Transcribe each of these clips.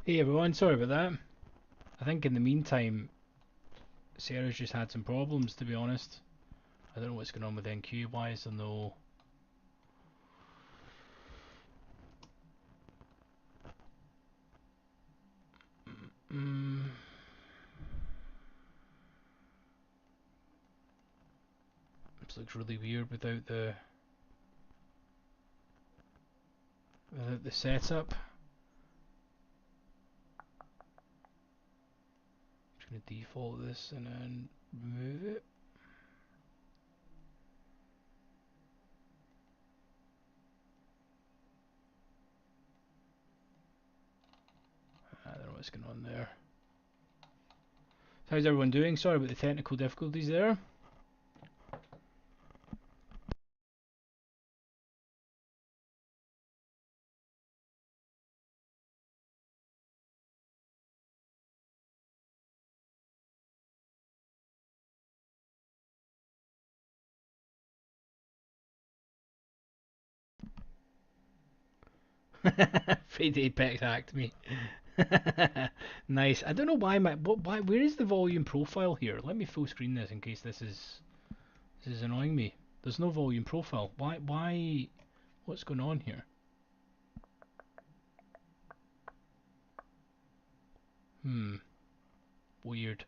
Hey everyone, sorry about that. I think in the meantime, Sarah's just had some problems, to be honest. I don't know what's going on with NQ. Why is there no... Mm, this looks really weird without the setup. I'm just going to default this and then remove it. I don't know what's going on there. How's everyone doing? Sorry about the technical difficulties there. Fade Apex hacked me. Nice. I don't know why where is the volume profile here? Let me full screen this in case this is annoying me. There's no volume profile. Why what's going on here? Weird.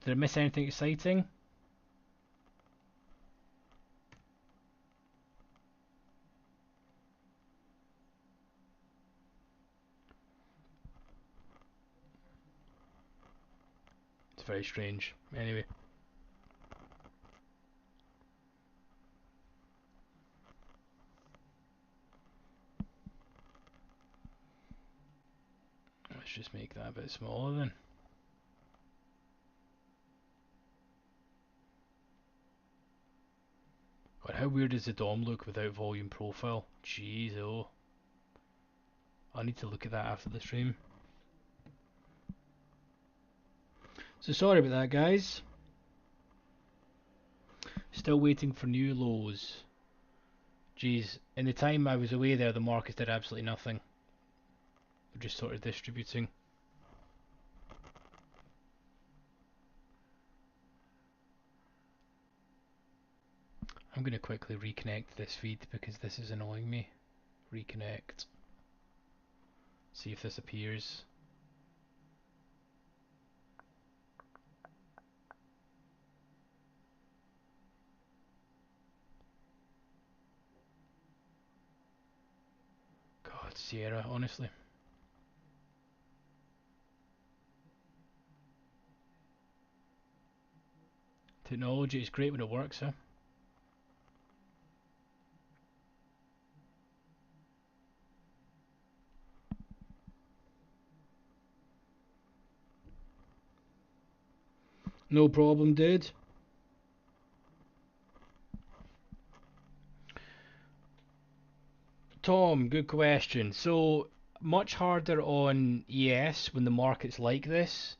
Did I miss anything exciting? It's very strange. Anyway, let's just make that a bit smaller then. God, how weird does the DOM look without volume profile? Jeez, oh. I need to look at that after the stream. So sorry about that, guys. Still waiting for new lows. Jeez, in the time I was away there, the markets did absolutely nothing. They're just sort of distributing. I'm going to quickly reconnect this feed because this is annoying me. Reconnect. See if this appears. God, Sierra, honestly. Technology is great when it works, huh? No problem, dude. Tom, good question. So much harder on ES when the market's like this.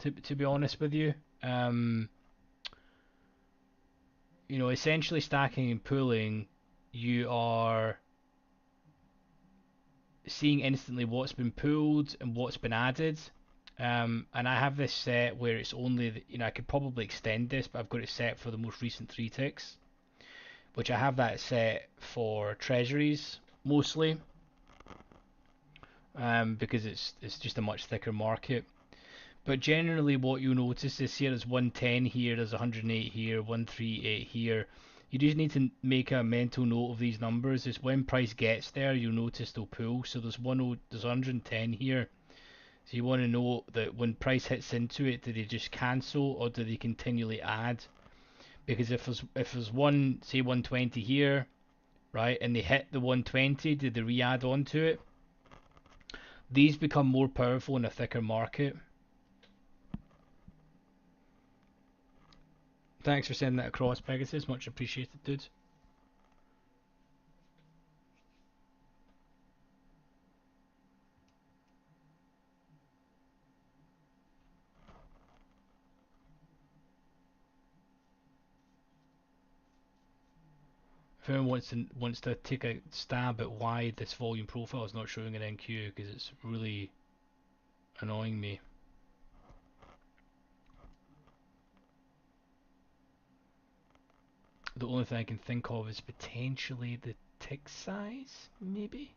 To be honest with you, um, essentially stacking and pulling, you are seeing instantly what's been pulled and what's been added. And I have this set where it's only, I could probably extend this, but I've got it set for the most recent 3 ticks, which I have that set for treasuries mostly, because it's just a much thicker market. But generally, what you'll notice is here there's 110 here, there's 108 here, 138 here. You just need to make a mental note of these numbers. Is when price gets there, you'll notice they'll pull. So there's 110 here. So you want to know that when price hits into it, do they just cancel or do they continually add? Because if there's one, say 120 here, right, and they hit the 120, did they re-add onto it? These become more powerful in a thicker market. Thanks for sending that across, Pegasus. Much appreciated, dude. If anyone wants to take a stab at why this volume profile is not showing an NQ, because it's really annoying me. The only thing I can think of is potentially the tick size, maybe?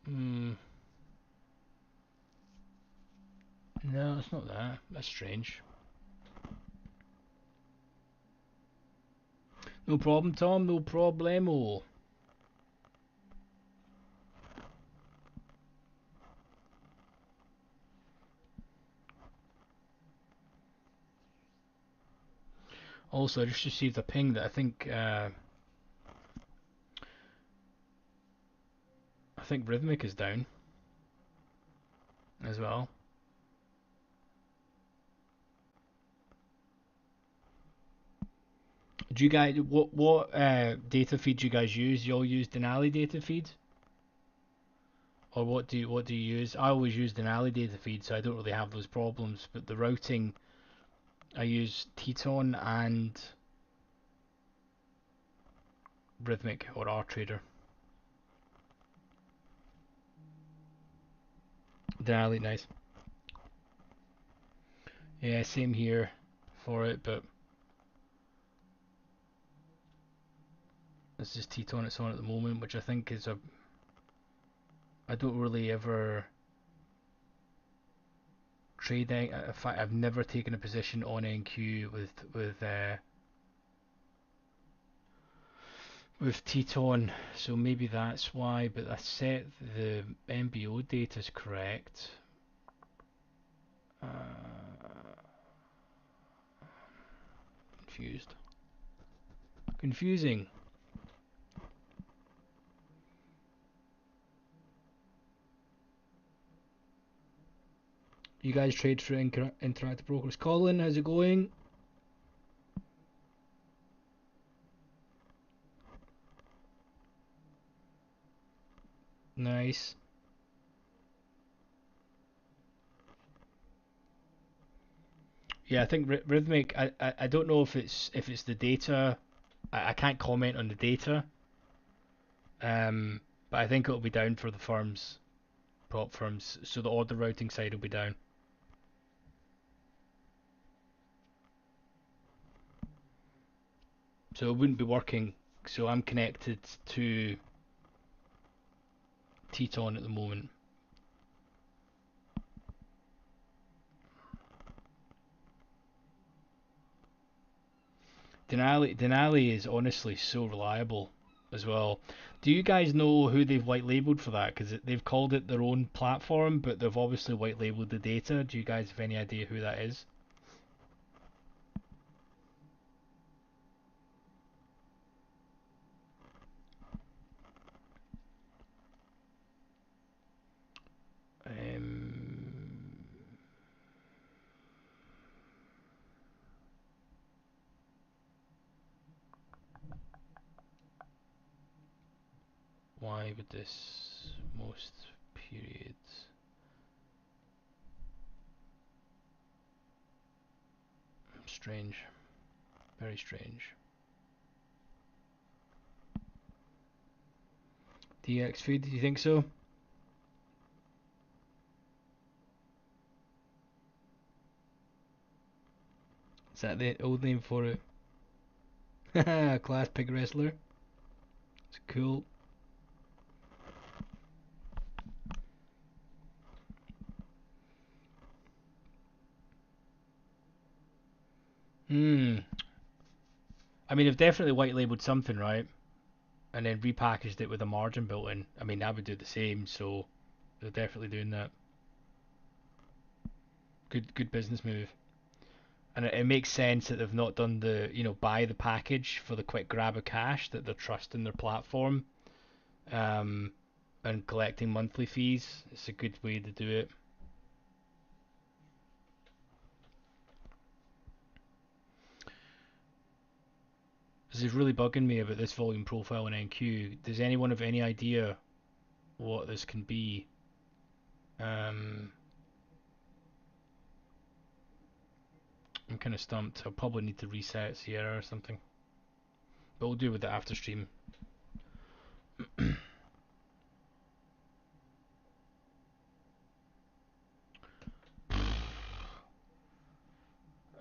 Hmm. No, it's not that. That's strange. No problem, Tom. No problemo. Also, I just received a ping that I think Rhythmic is down as well. Do you guys what data feed do you guys use? You all use Denali data feed, or what do you use? I always use Denali data feed, so I don't really have those problems. But the routing, I use Teton and Rhythmic or RTrader. Denali, nice. Yeah, same here for it, but this is Teton it's on at the moment, which I think is I don't really ever trading. In fact, I've never taken a position on NQ with Teton, so maybe that's why. But I set the MBO data is correct. Confused. Confusing. You guys trade through Interactive Brokers. Colin, how's it going? Nice. Yeah, I think Rhythmic. I don't know if it's the data. I can't comment on the data. But I think it'll be down for the firms, prop firms. So the order routing side will be down. So it wouldn't be working. So I'm connected to Teton at the moment. Denali is honestly so reliable as well. Do you guys know who they've white labeled for that? Because they've called it their own platform, but they've obviously white labeled the data. Do you guys have any idea who that is? Why would this most periods? Strange. Very strange. DX feed, do you think so? Is that the old name for it? Class pig wrestler. It's cool. Hmm. I mean, they've definitely white labeled something, right? And then repackaged it with a margin built in. I mean, I would do the same, so they're definitely doing that. Good business move. And it makes sense that they've not done the, buy the package for the quick grab of cash, that they're trusting their platform, um, and collecting monthly fees. It's a good way to do it. This is really bugging me about this volume profile in NQ. Does anyone have any idea what this can be? kind of stumped. I'll probably need to reset Sierra or something. But we'll do with the after stream.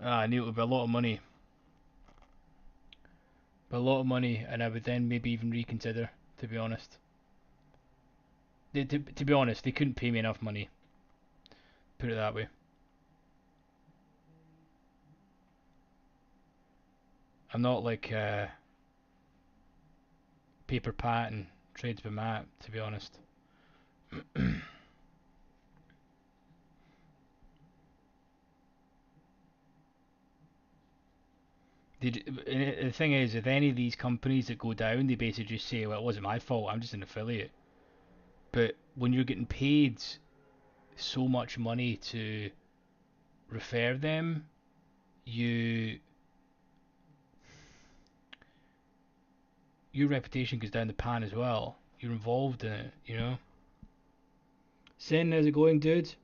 I knew it would be a lot of money. A lot of money, and I would then maybe even reconsider, to be honest. To be honest, they couldn't pay me enough money. Put it that way. I'm not like Paper Pat and Trades by Matt, to be honest. The thing is, if any of these companies that go down, they basically just say, well, it wasn't my fault, I'm just an affiliate. But when you're getting paid so much money to refer them, your reputation goes down the pan as well. You're involved in it, you know? Sin, how's it going, dude?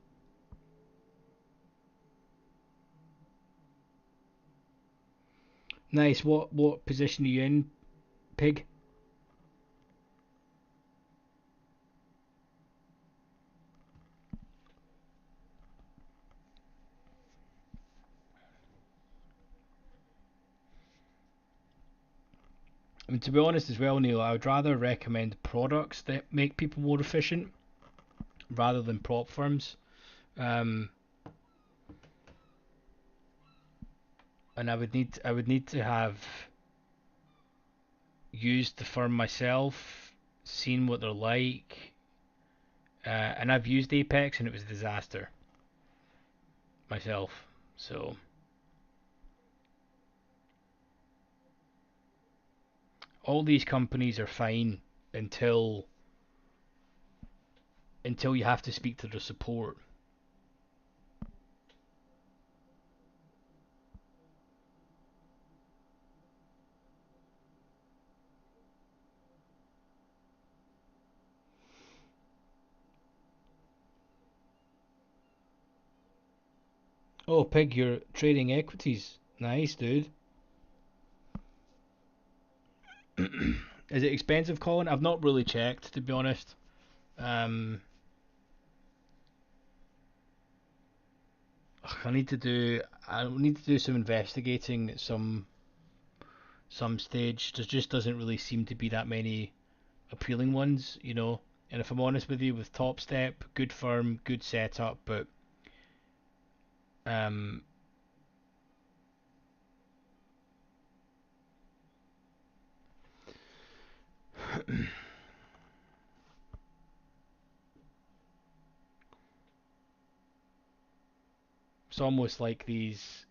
Nice. What position are you in, Pig? I mean, to be honest as well, Neil, I would rather recommend products that make people more efficient rather than prop firms. Um, and I would need to have used the firm myself, seen what they're like, and I've used Apex and it was a disaster myself. So all these companies are fine until you have to speak to their support. Oh, Pig, you're trading equities. Nice, dude. Is it expensive, Colin? I've not really checked, to be honest. Um, I need to do some investigating at some stage. There just doesn't really seem to be that many appealing ones, you know. And if I'm honest with you, with Top Step, good firm, good setup, but um, it's almost like these.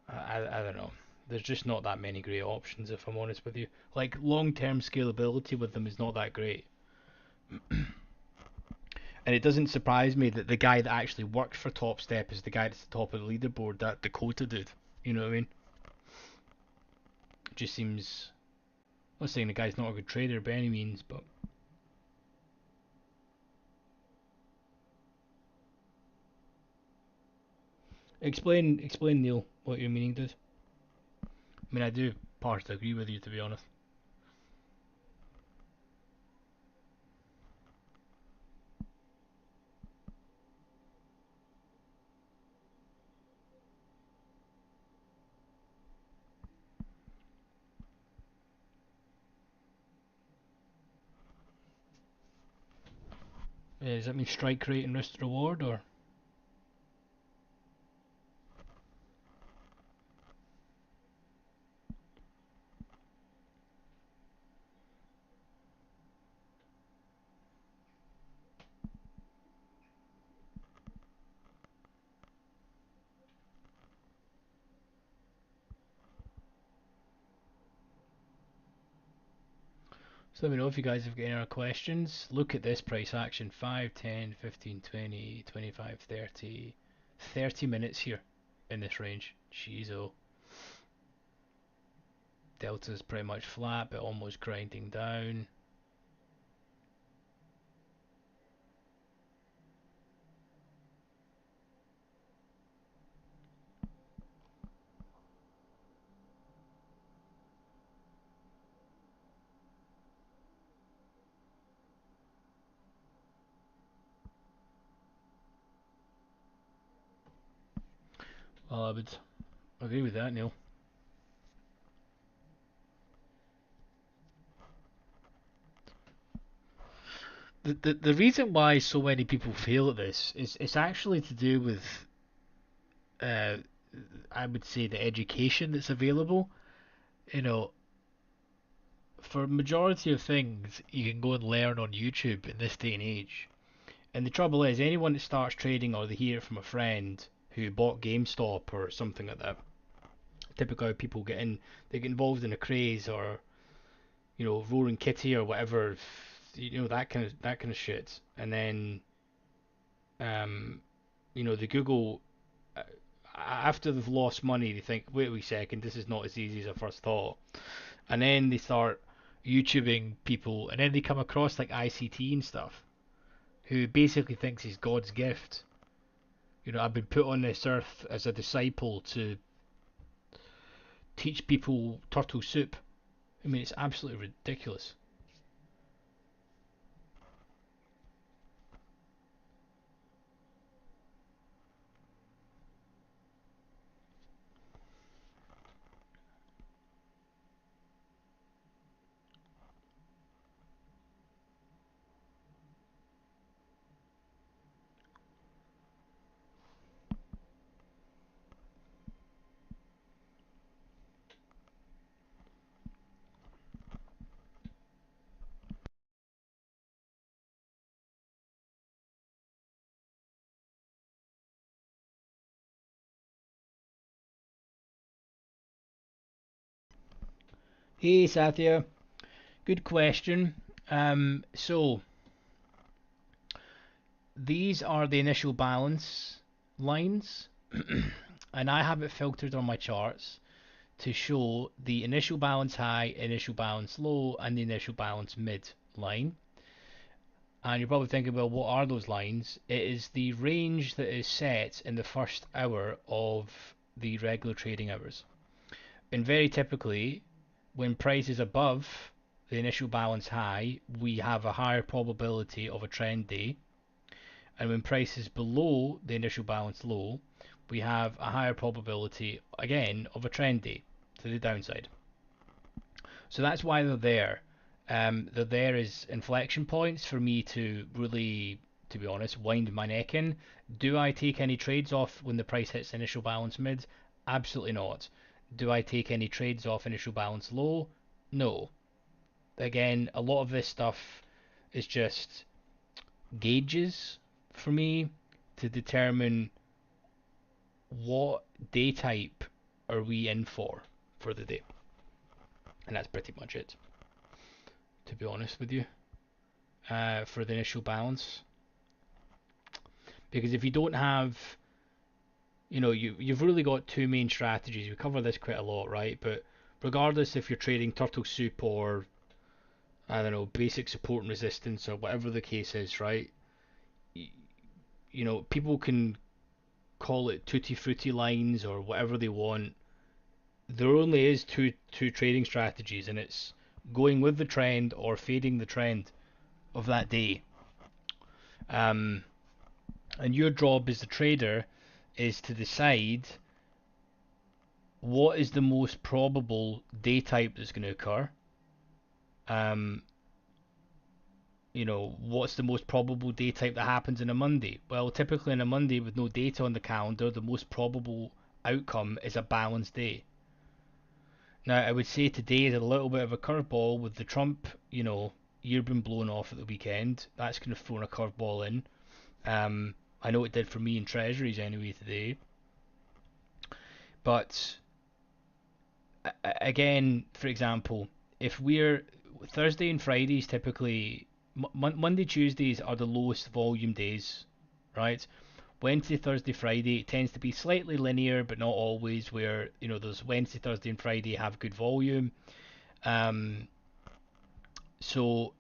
I don't know. There's just not that many great options, if I'm honest with you. Like long-term scalability with them is not that great. And it doesn't surprise me that the guy that actually works for Top Step is the guy that's the top of the leaderboard, that Dakota dude. You know what I mean? It just seems. I'm not saying the guy's not a good trader by any means, but explain, Neil, what your meaning does. I mean, I do partially agree with you, to be honest. Does that mean strike rate and risk reward, or? So let me know if you guys have got any other questions. Look at this price action: 5, 10, 15, 20, 25, 30. 30 minutes here in this range. Jeez, oh. Delta's pretty much flat, but almost grinding down. I would agree with that, Neil. The reason why so many people fail at this is it's actually to do with uh, I would say the education that's available. You know, for majority of things you can go and learn on YouTube in this day and age. And the trouble is, anyone that starts trading or they hear it from a friend who bought GameStop or something like that, typically how people get in, they get involved in a craze or Roaring Kitty or whatever, that kind of shit, and then um, they Google after they've lost money, they think, wait a wee second, this is not as easy as I first thought, and then they start YouTubing people, and then they come across like ICT and stuff, who basically thinks he's God's gift. I've been put on this earth as a disciple to teach people turtle soup. I mean, it's absolutely ridiculous. Hey, Sathya. Good question. So these are the initial balance lines, and I have it filtered on my charts to show the initial balance high, initial balance low, and the initial balance mid line. And you're probably thinking, well, what are those lines? It is the range that is set in the first hour of the regular trading hours. And very typically, when price is above the initial balance high, we have a higher probability of a trend day. And when price is below the initial balance low, we have a higher probability, again, of a trend day to the downside. So that's why they're there. They're there as inflection points for me to really, to be honest, wind my neck in. Do I take any trades off when the price hits initial balance mid? Absolutely not. Do I take any trades off initial balance low? No. Again, a lot of this stuff is just gauges for me to determine what day type are we in for the day. And that's pretty much it, to be honest with you, for the initial balance. Because if you don't have, you've really got two main strategies. We cover this quite a lot, right? But regardless if you're trading turtle soup or, I don't know, basic support and resistance or whatever the case is, right? People can call it tutti frutti lines or whatever they want. There only is two trading strategies, and it's going with the trend or fading the trend of that day. Um, and your job as the trader is to decide what is the most probable day type that's going to occur. Um, what's the most probable day type that happens in a Monday? Well, typically in a Monday with no data on the calendar, the most probable outcome is a balanced day. Now, I would say today is a little bit of a curveball with the Trump, year being blown off at the weekend. That's kind of thrown a curveball in. I know it did for me in Treasuries anyway today. But again, for example, if we're Thursday and Fridays typically, Monday, Tuesdays are the lowest volume days, right? Wednesday, Thursday, Friday tends to be slightly linear, but not always. Where those Wednesday, Thursday, and Friday have good volume. Um, so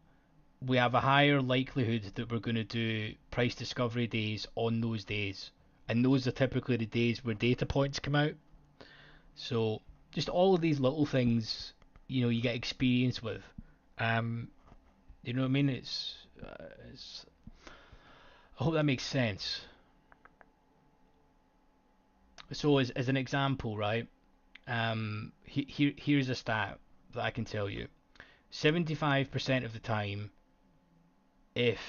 we have a higher likelihood that we're going to do price discovery days on those days, and those are typically the days where data points come out. So just all of these little things, you get experience with. Um, you know what I mean? It's. I hope that makes sense. So as an example, right? Here's a stat that I can tell you. 75% of the time, if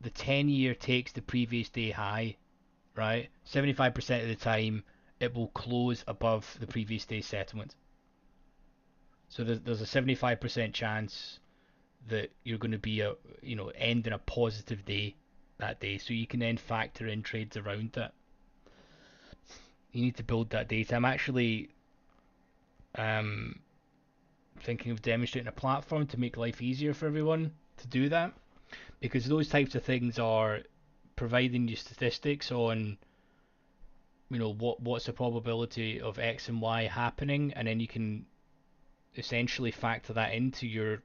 the 10-year takes the previous day high, right? 75% of the time, it will close above the previous day's settlement. So there's a 75% chance that you're going to be end in a positive day that day. So you can then factor in trades around that. You need to build that data. I'm actually um, thinking of demonstrating a platform to make life easier for everyone to do that, because those types of things are providing you statistics on what's the probability of X and Y happening, and then you can essentially factor that into your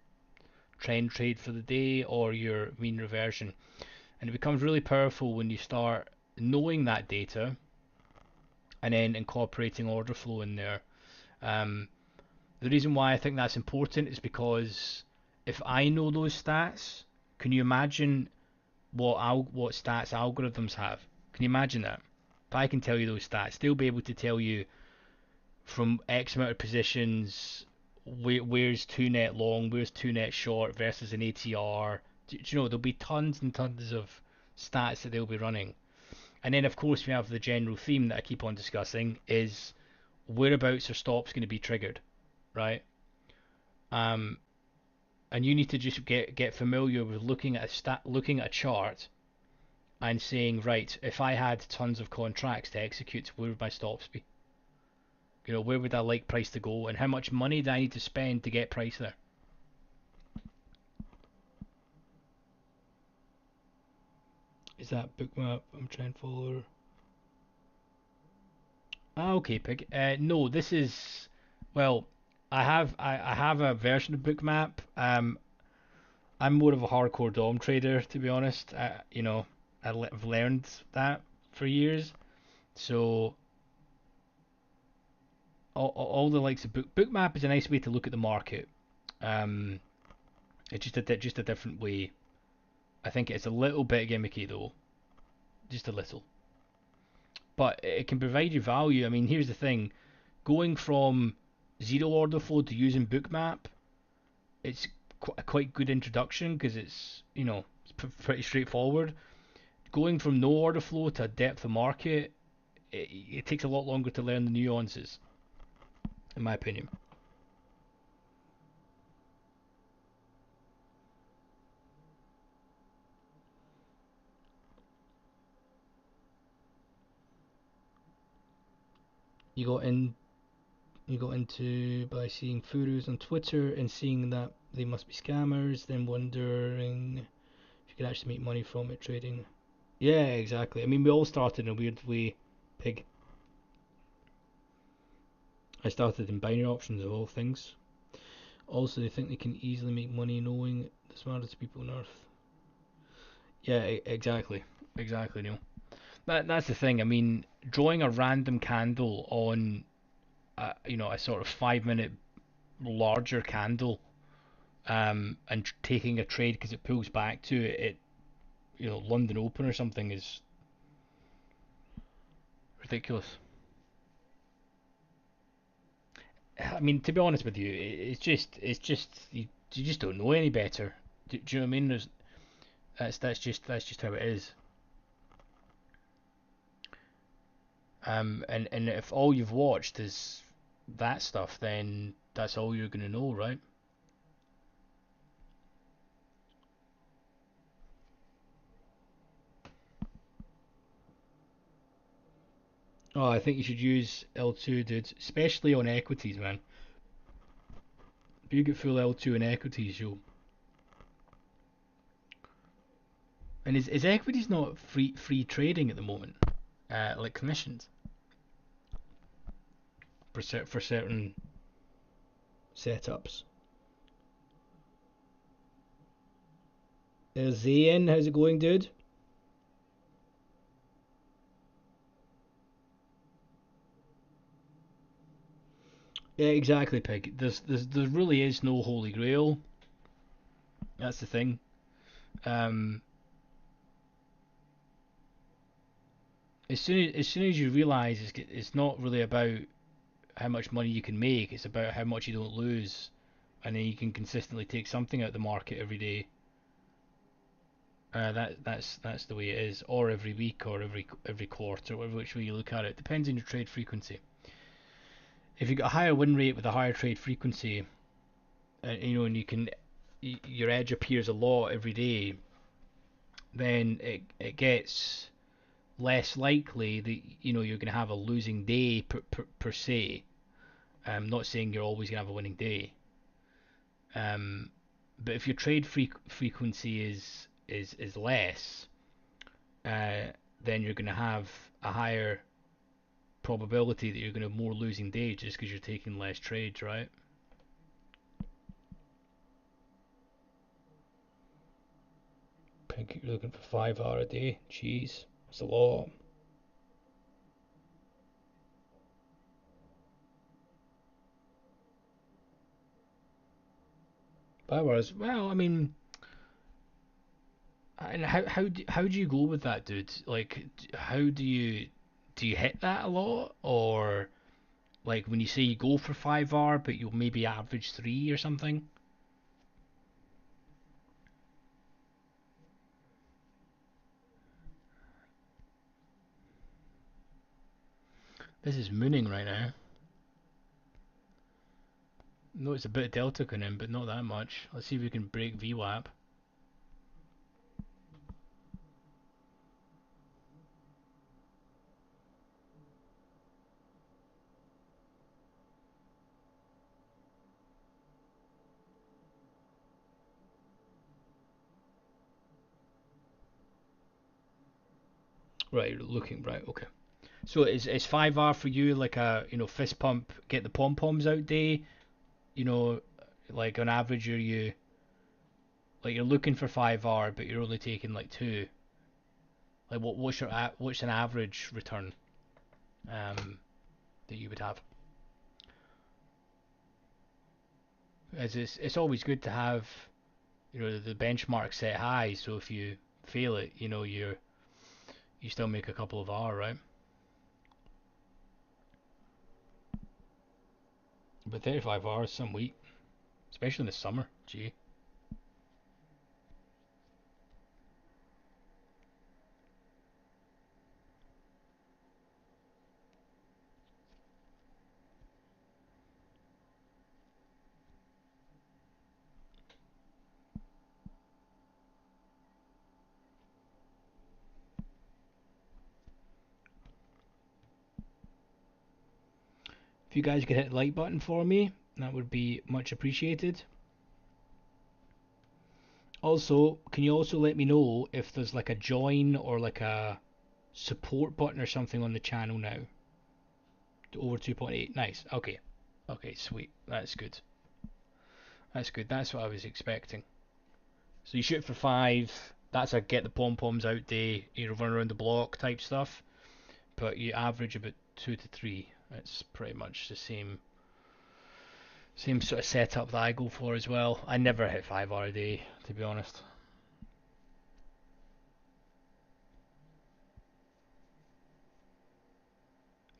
trend trade for the day or your mean reversion. And it becomes really powerful when you start knowing that data and then incorporating order flow in there. Um, the reason why I think that's important is because if I know those stats, can you imagine what stats algorithms have? Can you imagine that? If I can tell you those stats, they'll be able to tell you from X amount of positions where's 2 net long, where's 2 net short versus an ATR. Do you know, there'll be tons and tons of stats that they'll be running. And then of course we have the general theme that I keep on discussing is whereabouts are stops going to be triggered, right? Um, and you need to just get familiar with looking at a chart and saying, right, if I had tons of contracts to execute, where would my stops be? Where would I like price to go, and how much money do I need to spend to get price there? Is that bookmap? I'm trying to follow. Ah, okay, Pig. No, this is well. I have a version of bookmap. I'm more of a hardcore DOM trader, to be honest. I've learned that for years. So all the likes of bookmap is a nice way to look at the market. Um, it's just a different way. I think it's a little bit gimmicky though, just a little. But it can provide you value. I mean, here's the thing: going from zero order flow to using bookmap, it's a quite good introduction because it's pretty straightforward. Going from no order flow to a depth of market, it takes a lot longer to learn the nuances, in my opinion. You got in you got into by seeing gurus on Twitter and seeing that they must be scammers, then wondering if you could actually make money from it trading. Yeah, exactly. I mean, we all started in a weird way. Pig. I started in binary options of all things. Also, they think they can easily make money knowing the smartest people on earth. Yeah, exactly. Exactly, Neil. That's the thing. I mean, drawing a random candle on a sort of 5 minute larger candle, and taking a trade because it pulls back to London Open or something is ridiculous. I mean, to be honest with you, it's just you just don't know any better. Do you know what I mean? That's just how it is. And if all you've watched is that stuff, then that's all you're gonna know, right? Oh, I think you should use L2, dude, especially on equities, man. If you get full L2 in equities, you'll. And is equities not free trading at the moment? Like commissions for certain setups. There's Zayn. How's it going, dude? Yeah, exactly, Pig. There really is no holy grail. That's the thing. Um, as soon as you realize it's not really about how much money you can make, it's about how much you don't lose, and then you can consistently take something out of the market every day. That's the way it is, or every week, or every quarter, whatever which way you look at it. Depends on your trade frequency. If you got a higher win rate with a higher trade frequency, and you can your edge appears a lot every day, then it gets less likely that you're going to have a losing day per se. I'm not saying you're always going to have a winning day, um, but if your trade frequency is less, uh, then you're going to have a higher probability that you're going to have more losing days just because you're taking less trades, right? You're looking for 5 hour a day. Jeez, that's a lot. 5 hours. Well, I mean, and how do you go with that, dude? Like, how do you hit that a lot, or like when you say you go for 5 hour, but you'll maybe average three or something? This is mooning right now. No, it's a bit of delta coming in, but not that much. Let's see if we can break VWAP. Right, looking right. Okay. So is 5 hour for you like a fist pump, get the pom poms out day? You know, like on average, are you like you're looking for 5 hour, but you're only taking like two? Like what's an average return um that you would have? As it's always good to have the benchmark set high, so if you fail it, you still make a couple of hour, right? But 35 hours some week, especially in the summer. Gee, if you guys could hit the like button for me, that would be much appreciated. Also, can you also let me know if there's like a join or like a support button or something on the channel now? Over 2.8. Nice. Okay. Okay, sweet. That's good. That's good. That's what I was expecting. So you shoot for five. That's a get the pom poms out day. Run around the block type stuff. But you average about 2 to 3. It's pretty much the same sort of setup that I go for as well. I never hit 5 hour a day, to be honest.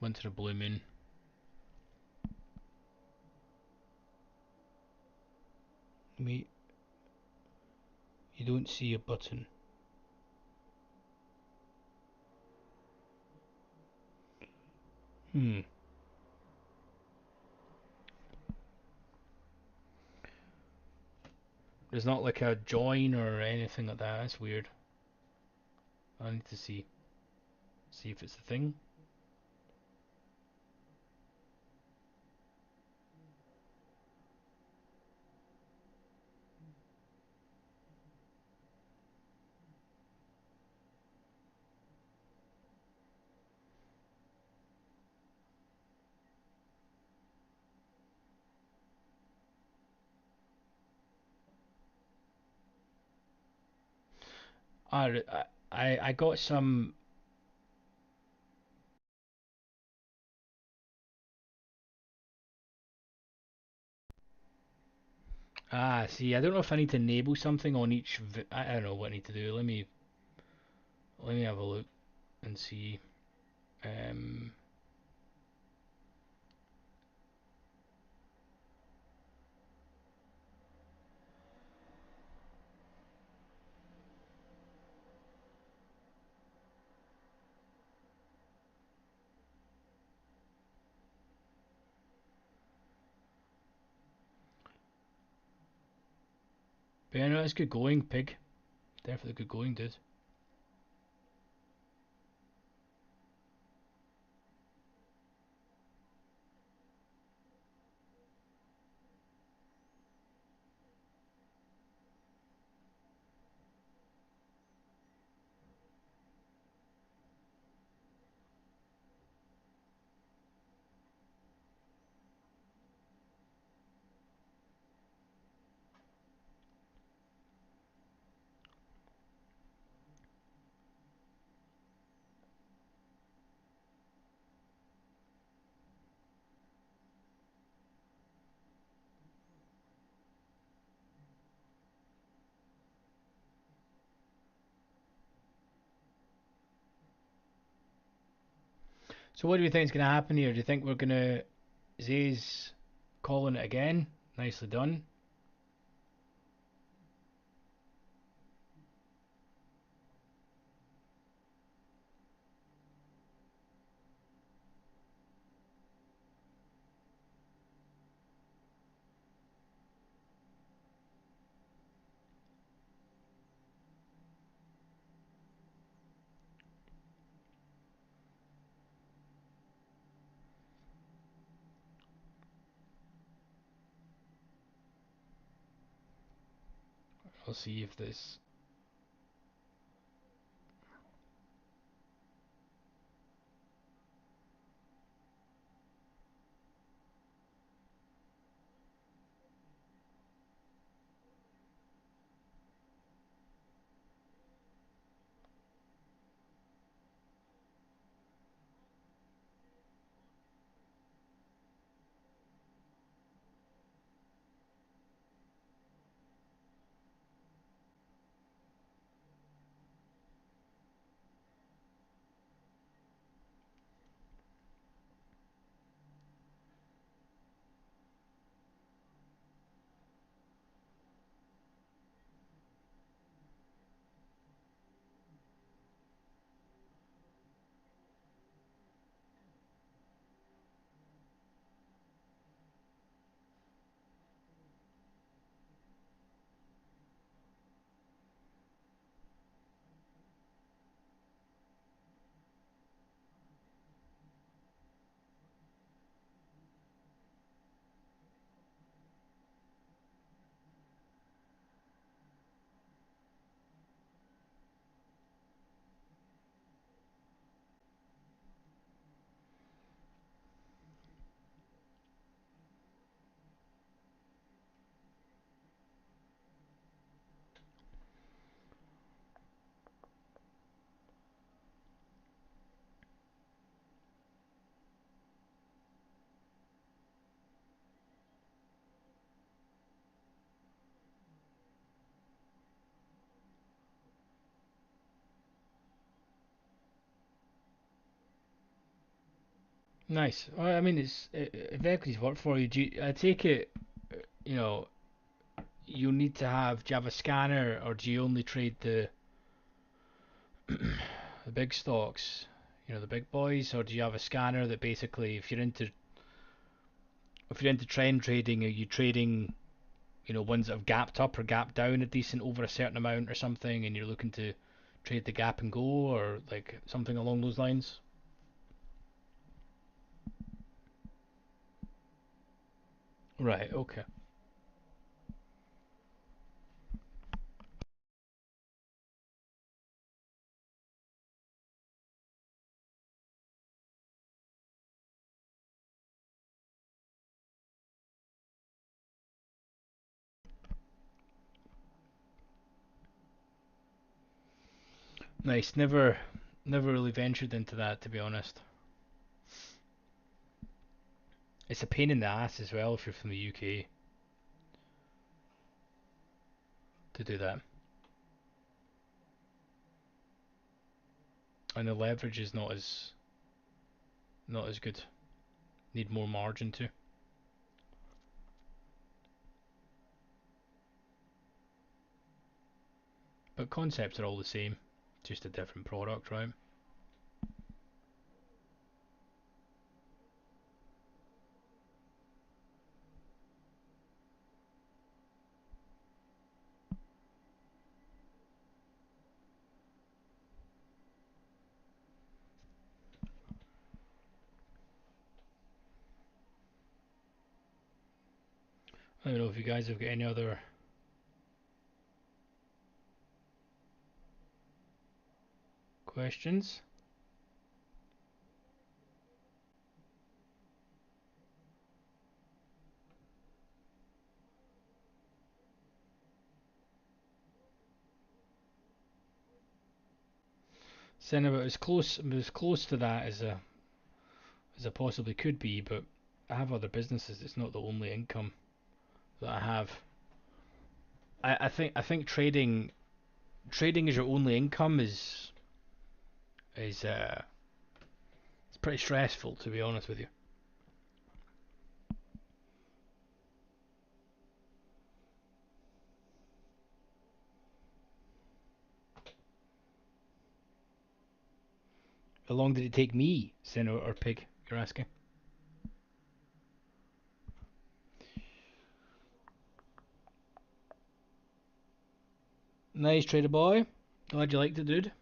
Went to the blue moon. Wait, you don't see a button. Hmm. There's not like a join or anything like that. That's weird. I need to see if it's a thing. I I got some. See, I don't know if I need to enable something on each. I don't know what I need to do. Let me have a look and see. Um, but yeah, no, it's good going, pig. Definitely good going, dude. So what do you think is going to happen here? Do you think we're going to... Zay's calling it again? Nicely done. I'll see if this... Nice. Well, I mean, if equities work for you, I take it, you know, you need to have, do you have a scanner or do you only trade the big stocks, the big boys, or do you have a scanner that basically, if you're into trend trading, are you trading, ones that have gapped up or gapped down a decent over a certain amount or something, and you're looking to trade the gap and go, or like something along those lines? Right. Okay. Nice. Never really ventured into that, to be honest. It's a pain in the ass as well if you're from the UK to do that, and the leverage is not as not as good. Need more margin too. But concepts are all the same, just a different product, right? I don't know if you guys have got any other questions. Saying about as close to that as I possibly could be, but I have other businesses. It's not the only income that I have. I think trading as your only income is it's pretty stressful, to be honest with you. How long did it take me, Sin or Pig? You're asking. Nice trader boy. Glad you liked it, dude.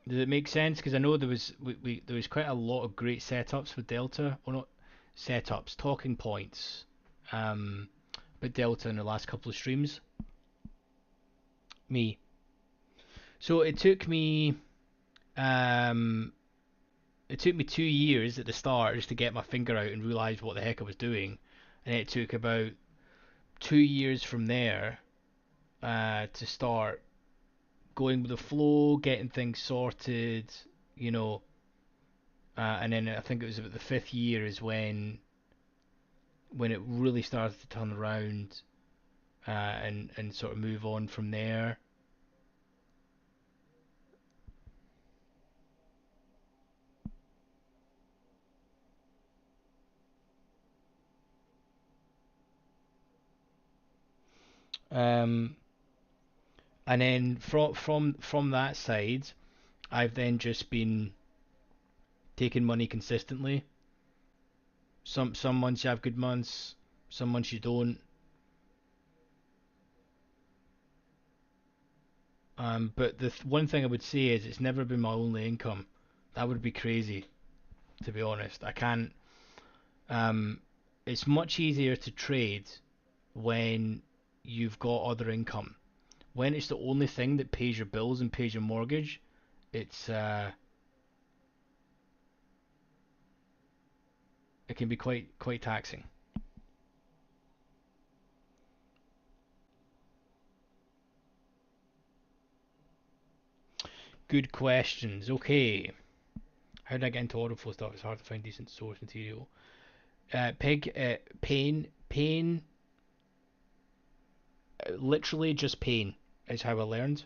Did it make sense? Because I know there was quite a lot of great setups with Delta, or not setups, talking points, um, but Delta in the last couple of streams. Me. So um, it took me 2 years at the start just to get my finger out and realise what the heck I was doing, and it took about 2 years from there to start going with the flow, getting things sorted, you know, and then I think it was about the fifth year is when it really started to turn around and sort of move on from there. Um, and then from that side, I've then just been taking money consistently. Some months you have good months, some months you don't. But the one thing I would say is it's never been my only income. That would be crazy, to be honest. I can't. Um, it's much easier to trade when you've got other income. When it's the only thing that pays your bills and pays your mortgage, it's it can be quite taxing. Good questions. Okay, how did I get into AutoFlow stuff? It's hard to find decent source material. Pig, pain, literally just pain is how I learned.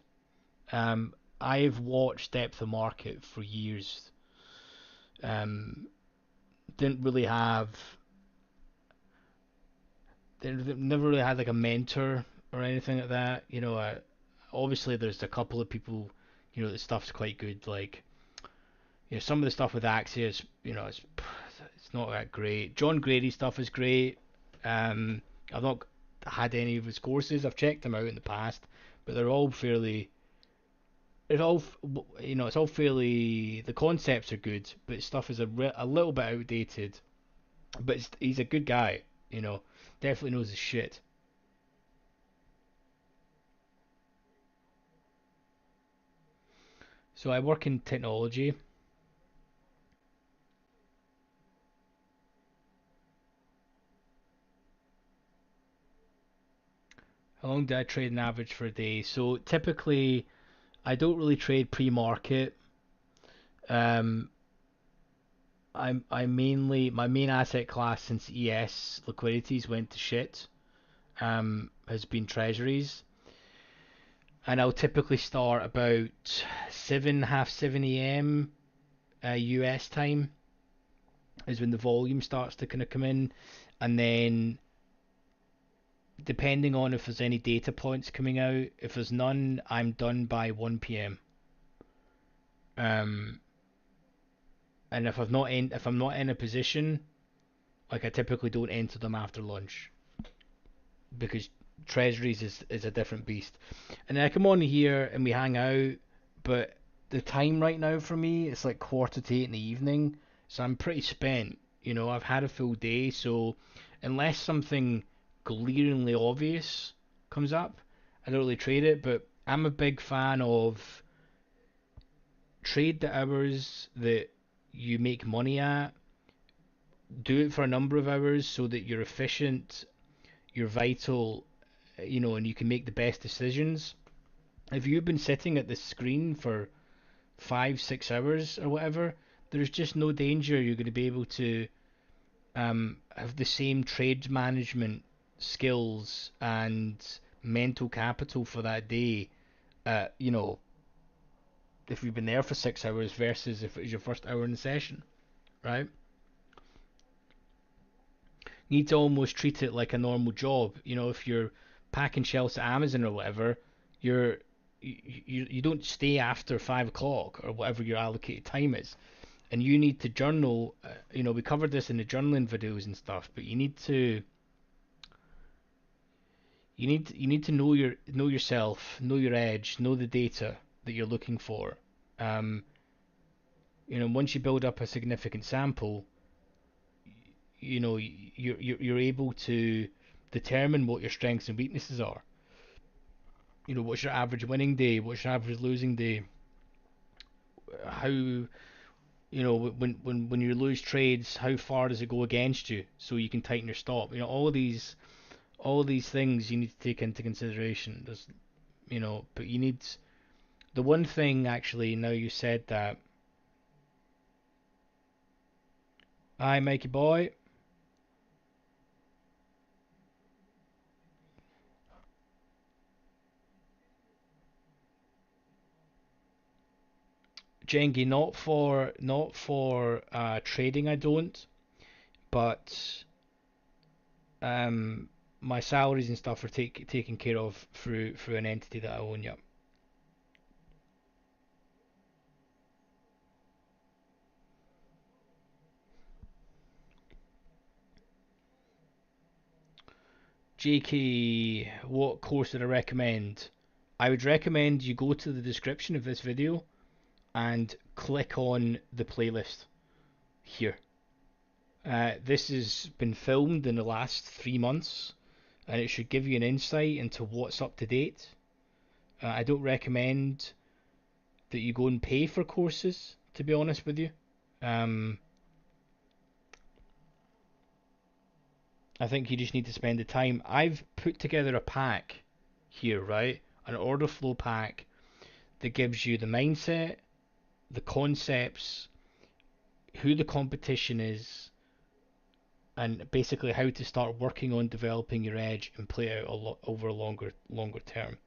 I've watched depth of market for years. Um, didn't really have, never really had like a mentor or anything like that. Obviously there's a couple of people, the stuff's quite good. Like, some of the stuff with Axios, it's not that great. John Grady's stuff is great. I've not had any of his courses. I've checked them out in the past, but they're all fairly. It's all it's all fairly. The concepts are good, but stuff is a little bit outdated. But he's a good guy. Definitely knows his shit. So I work in technology. How long do I trade an average for a day? So typically, I don't really trade pre-market. Um, I mainly my main asset class since ES liquidities went to shit. Has been treasuries, and I'll typically start about 7, half 7 a.m. US time is when the volume starts to kind of come in, and then depending on if there's any data points coming out, if there's none, I'm done by 1 p.m. Um, and if I'm not in a position, like, I typically don't enter them after lunch because treasuries is a different beast. And then I come on here and we hang out, but the time right now for me it's like 7:45 in the evening, so I'm pretty spent. I've had a full day, so unless something glaringly obvious comes up, I don't really trade it. But I'm a big fan of trade the hours that you make money at, do it for a number of hours so that you're efficient, you're vital, and you can make the best decisions. If you've been sitting at the screen for 5, 6 hours or whatever, there's just no danger you're going to be able to have the same trade management skills and mental capital for that day. If you've been there for 6 hours versus if it was your first hour in the session, right? You need to almost treat it like a normal job. If you're packing shelves at Amazon or whatever, you're you don't stay after 5 o'clock or whatever your allocated time is, and you need to journal. We covered this in the journaling videos and stuff, but you need to know yourself, know your edge, know the data that you're looking for. Um, Once you build up a significant sample, you're able to determine what your strengths and weaknesses are. What's your average winning day? What's your average losing day? How when you lose trades, how far does it go against you? So you can tighten your stop. All these things you need to take into consideration. But you need the one thing actually. Now you said that. Hi, Mikey boy. Jengi, not for trading. I don't, but my salaries and stuff are taken care of through an entity that I own. Yeah. JK, what course did I recommend? I would recommend you go to the description of this video and click on the playlist here. This has been filmed in the last 3 months, and it should give you an insight into what's up to date. I don't recommend that you go and pay for courses, to be honest with you. Um, I think you just need to spend the time. I've put together a pack here, right? An order flow pack that gives you the mindset, the concepts, who the competition is, and basically how to start working on developing your edge and play out over a longer term.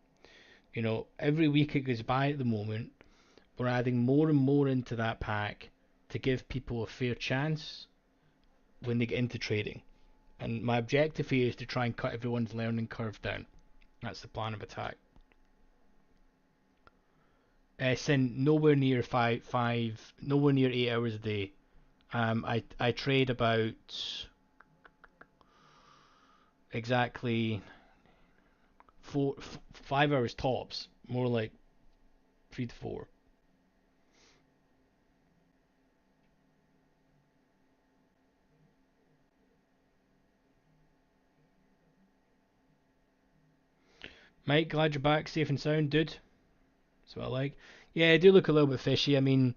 Every week it goes by at the moment, we're adding more and more into that pack to give people a fair chance when they get into trading. And my objective here is to try and cut everyone's learning curve down. That's the plan of attack. Sin, nowhere near nowhere near 8 hours a day. I trade about exactly 5 hours tops, more like 3 to 4. Mike, glad you're back, safe and sound, dude. That's what I like. Yeah, I do look a little bit fishy. I mean,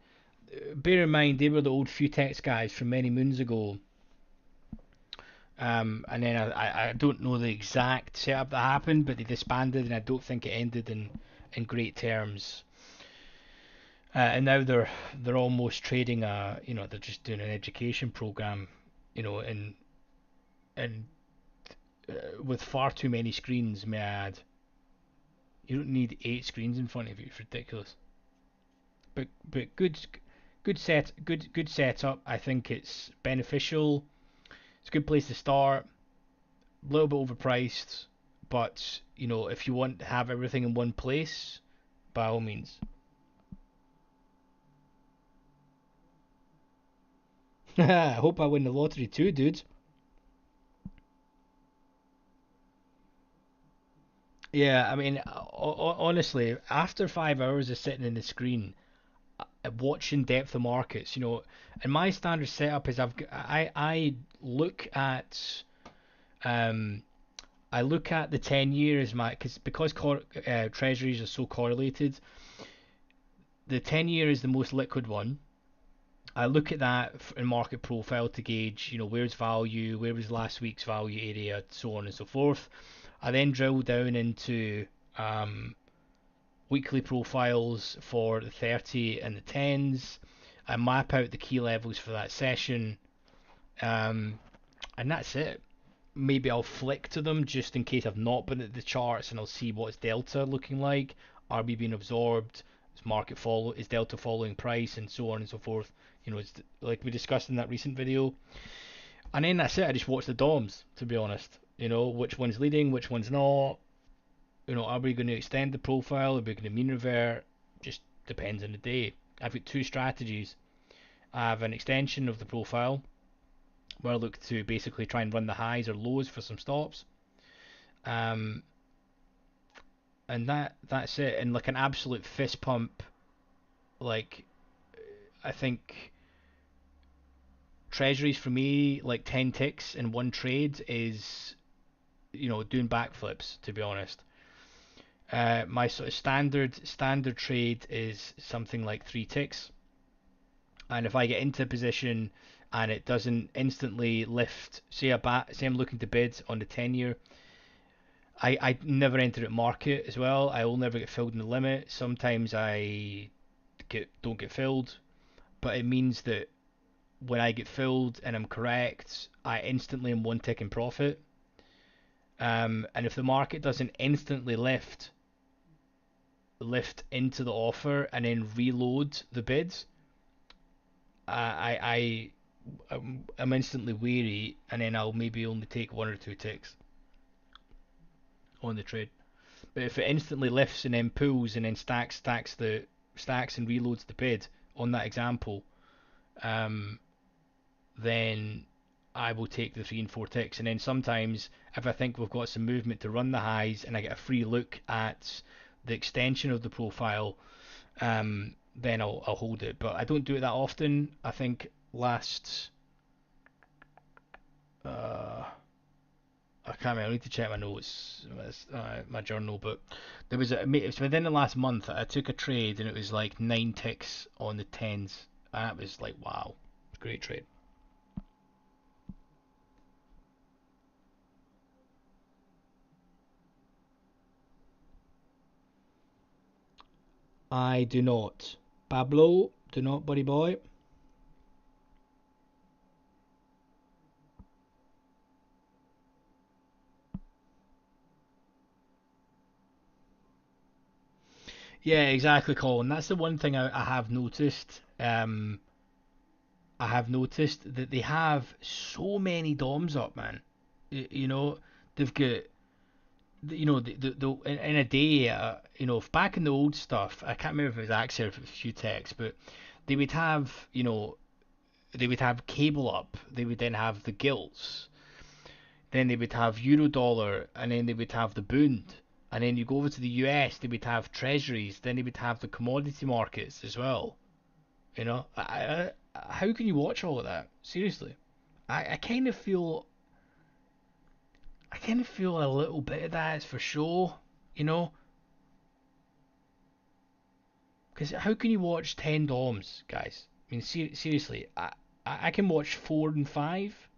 bear in mind they were the old Futex guys from many moons ago. And then I don't know the exact setup that happened, but they disbanded, and I don't think it ended in great terms. And now they're almost trading they're just doing an education program, and with far too many screens, may I add. You don't need 8 screens in front of you. It's ridiculous. but good setup. I think it's beneficial. It's a good place to start. A little bit overpriced, but if you want to have everything in one place, by all means. I hope I win the lottery too, dude. Yeah, I mean, honestly, after 5 hours of sitting in the screen, watching depth of markets, and my standard setup is I look at um I look at the 10 year as my because treasuries are so correlated. The 10 year is the most liquid one. I look at that in market profile to gauge, where's value, where was last week's value area, so on and so forth. I then drill down into weekly profiles for the 30 and the 10s. I map out the key levels for that session, um, and that's it. Maybe I'll flick to them just in case I've not been at the charts, and I'll see what's delta looking like. Are we being absorbed? Is delta following price, and so on and so forth. It's like we discussed in that recent video. And then that's it. I just watch the DOMs, to be honest. Which one's leading, which one's not. Are we going to extend the profile? Are we going to mean revert? Just depends on the day. I've got two strategies. I have an extension of the profile where I look to basically try and run the highs or lows for some stops. Um, and that's it. And like an absolute fist pump, like I think treasuries for me, like 10 ticks in one trade is doing backflips, to be honest. My sort of standard trade is something like 3 ticks, and if I get into a position and it doesn't instantly lift, say I'm looking to bid on the 10 year, I never enter at market as well. I will never get filled in the limit. Sometimes I don't get filled, but it means that when I get filled and I'm correct, I instantly am 1 tick in profit. And if the market doesn't instantly lift into the offer and then reload the bids, I'm instantly weary, and then I'll maybe only take 1 or 2 ticks on the trade. But if it instantly lifts and then pulls and then stacks and reloads the bid on that example, um, then I will take the 3 and 4 ticks. And then sometimes, if I think we've got some movement to run the highs and I get a free look at the extension of the profile, then I'll hold it. But I don't do it that often. I think last, I can't remember. I need to check my notes, my journal. But it was within the last month. I took a trade and it was like 9 ticks on the tens. And that was like, wow, great trade. I do not. Pablo, do not, buddy boy. Yeah, exactly, Colin. That's the one thing I have noticed. I have noticed that they have so many DOMs up, man. They've got, in a day, if back in the old stuff, I can't remember if it was Axie or if it was Futex, but they would have, they would have cable up. They would then have the gilts. Then they would have euro dollar, and then they would have the bund. And then you go over to the US, they would have treasuries. Then they would have the commodity markets as well. How can you watch all of that? Seriously, I kind of feel, a little bit of that is for show, you know, because how can you watch 10 DOMs, guys? I mean, seriously, I can watch 4 and 5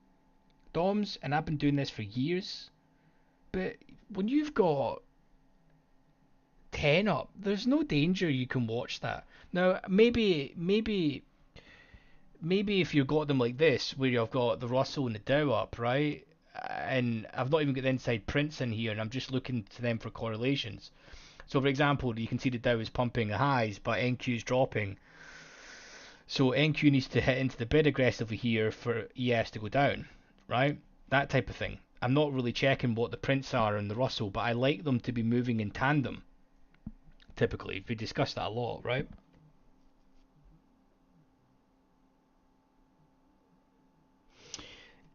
DOMs, and I've been doing this for years. But when you've got 10 up, there's no danger you can watch that. Now, maybe if you've got them like this, where you've got the Russell and the Dow up, right? And I've not even got the inside prints in here, and I'm just looking to them for correlations. So, for example, you can see the Dow is pumping the highs, but NQ is dropping. So NQ needs to hit into the bid aggressively here for ES to go down, right? That type of thing. I'm not really checking what the prints are in the Russell, but I like them to be moving in tandem. Typically, we discussed that a lot, right?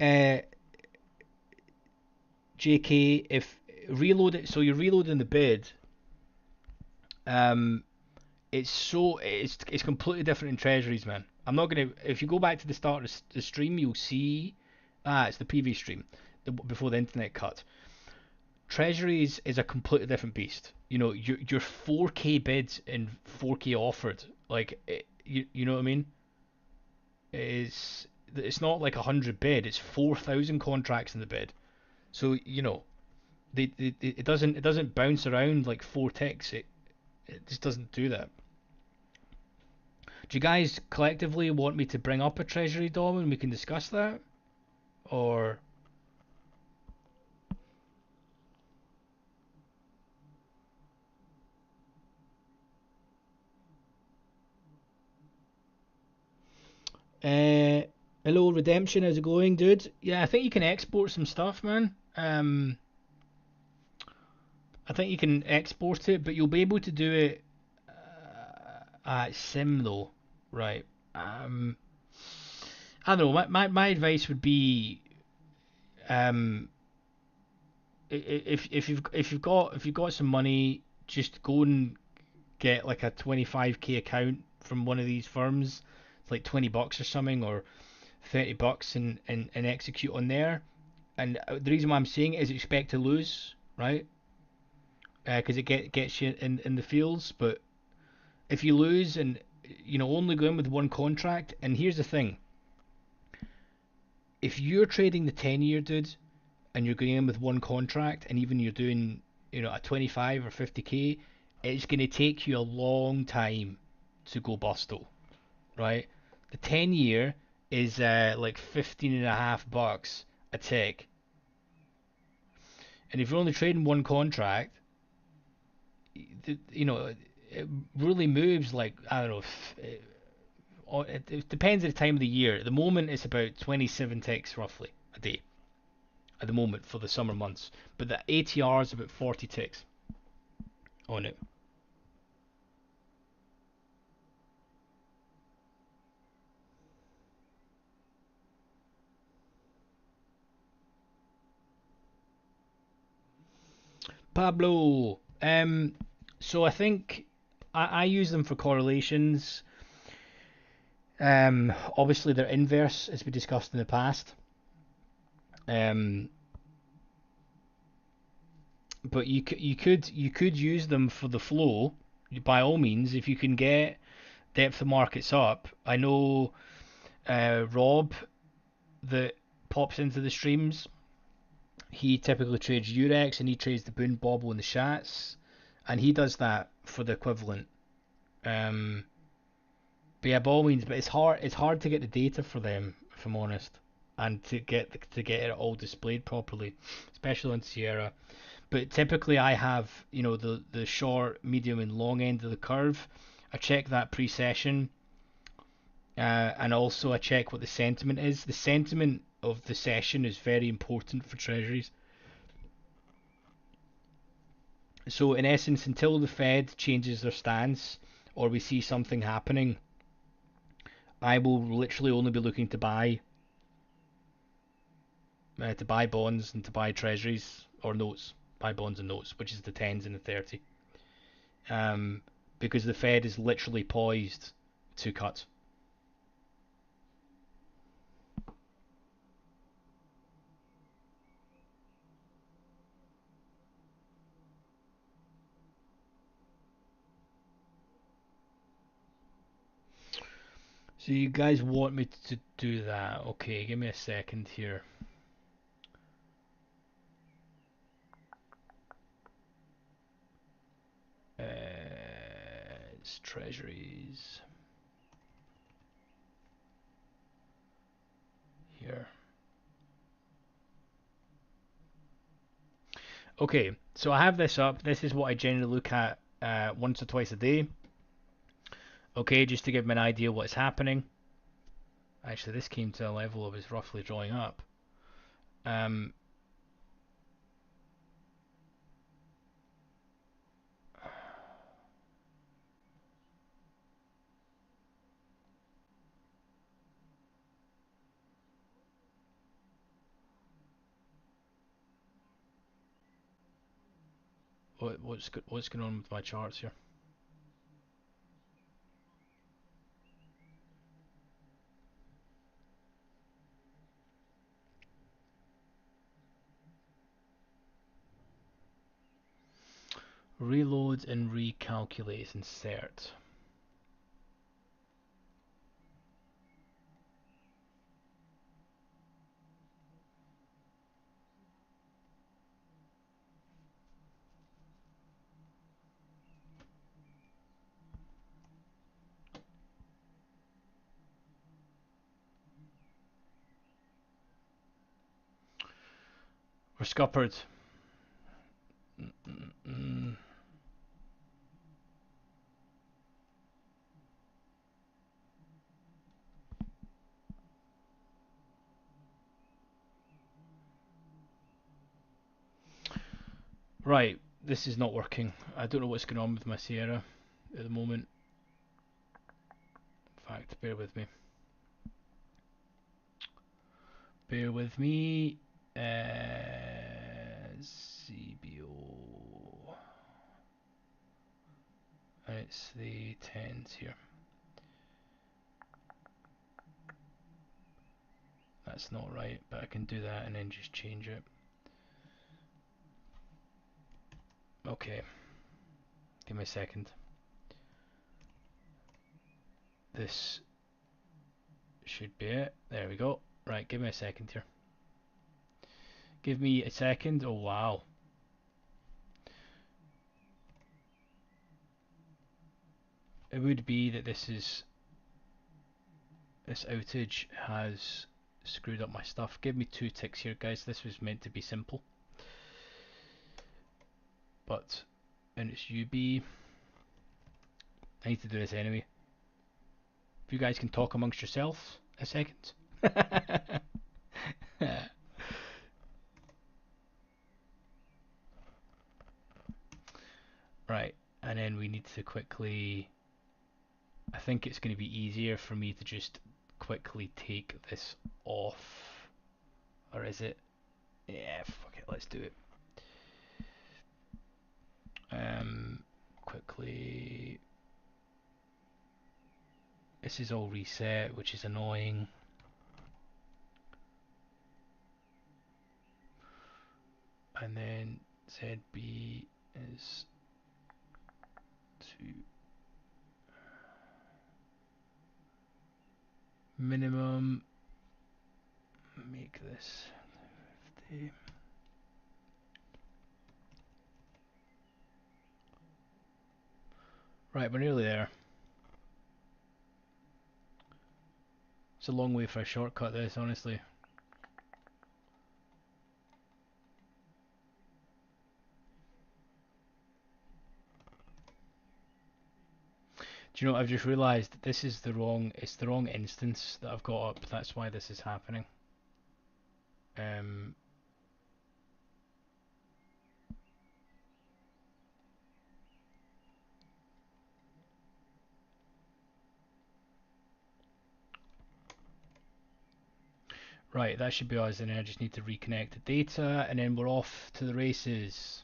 Uh, JK, if reload it, so you're reloading the bid. Um, it's completely different in treasuries, man. I'm not gonna. If you go back to the start of the stream, you'll see. It's the previous stream, before the internet cut. Treasuries is a completely different beast. You know, your 4K bids and 4K offered, like you know what I mean? It's not like 100 bid. It's 4,000 contracts in the bid. So you know, it doesn't bounce around like 4 ticks. It just doesn't do that. Do you guys collectively want me to bring up a treasury dom and we can discuss that, or hello redemption? How's it going, dude? Yeah, I think you can export some stuff, man. I think you can export it, but you'll be able to do it at sim though, right? I don't know. My advice would be um, if you've got some money, just go and get like a 25k account from one of these firms. It's like $20 or something, or $30, and execute on there. And the reason why I'm saying it is expect to lose, right? Because gets you in the fields. But if you lose and only go in with one contract, and here's the thing: if you're trading the 10-year, dude, and you're going in with one contract, and even you're doing a 25 or 50k, it's going to take you a long time to go busto, right? The 10-year is like 15 and a half bucks a tick, and if you're only trading one contract, it really moves like, I don't know. It depends on the time of the year. At the moment, it's about 27 ticks roughly a day. At the moment for the summer months, but the ATR is about 40 ticks on it. Pablo, so I think I use them for correlations. Obviously they're inverse, as we discussed in the past. Um, but you could use them for the flow, by all means, if you can get depth of markets up. I know Rob that pops into the streams. He typically trades Eurex, and he trades the Boon Bobble and the Shats, and he does that for the equivalent. Um, but yeah, by all means, but it's hard to get the data for them, if I'm honest, and to get it all displayed properly, especially on Sierra. But typically, I have the short, medium, and long end of the curve. I check that pre-session, and also I check what the sentiment is. The sentiment of the session is very important for treasuries. So in essence, until the Fed changes their stance or we see something happening, I will literally only be looking to buy bonds and to buy treasuries or notes, buy bonds and notes, which is the 10s and the 30, um, because the Fed is literally poised to cut. So you guys want me to do that? Okay, give me a second here. It's treasuries here. Okay, so I have this up. This is what I generally look at once or twice a day. Okay, just to give me an idea what's happening. Actually, this came to a level I was roughly drawing up. Um, what's going on with my charts here? Reload and recalculate, insert. We're scuppered. Right, this is not working. I don't know what's going on with my Sierra at the moment. In fact, bear with me. Bear with me. CBO. It's the 10s here. That's not right, but I can do that and then just change it. Okay, give me a second. This should be it. There we go. Right, give me a second here. Give me a second. Oh wow. It would be that this outage has screwed up my stuff. Give me 2 ticks here, guys. This was meant to be simple. But, and it's UB. I need to do this anyway. If you guys can talk amongst yourselves a second. Right, and then we need to quickly, I think it's going to be easier for me to just quickly take this off. Or is it? Yeah, fuck it, let's do it. Quickly. This is all reset, which is annoying. And then ZB is to minimum. Make this 50. Right, we're nearly there. It's a long way for a shortcut, this, honestly. Do you know what I've just realised? This is the wrong, it's the wrong instance that I've got up. That's why this is happening. Right, that should be us, and then I just need to reconnect the data, and then we're off to the races.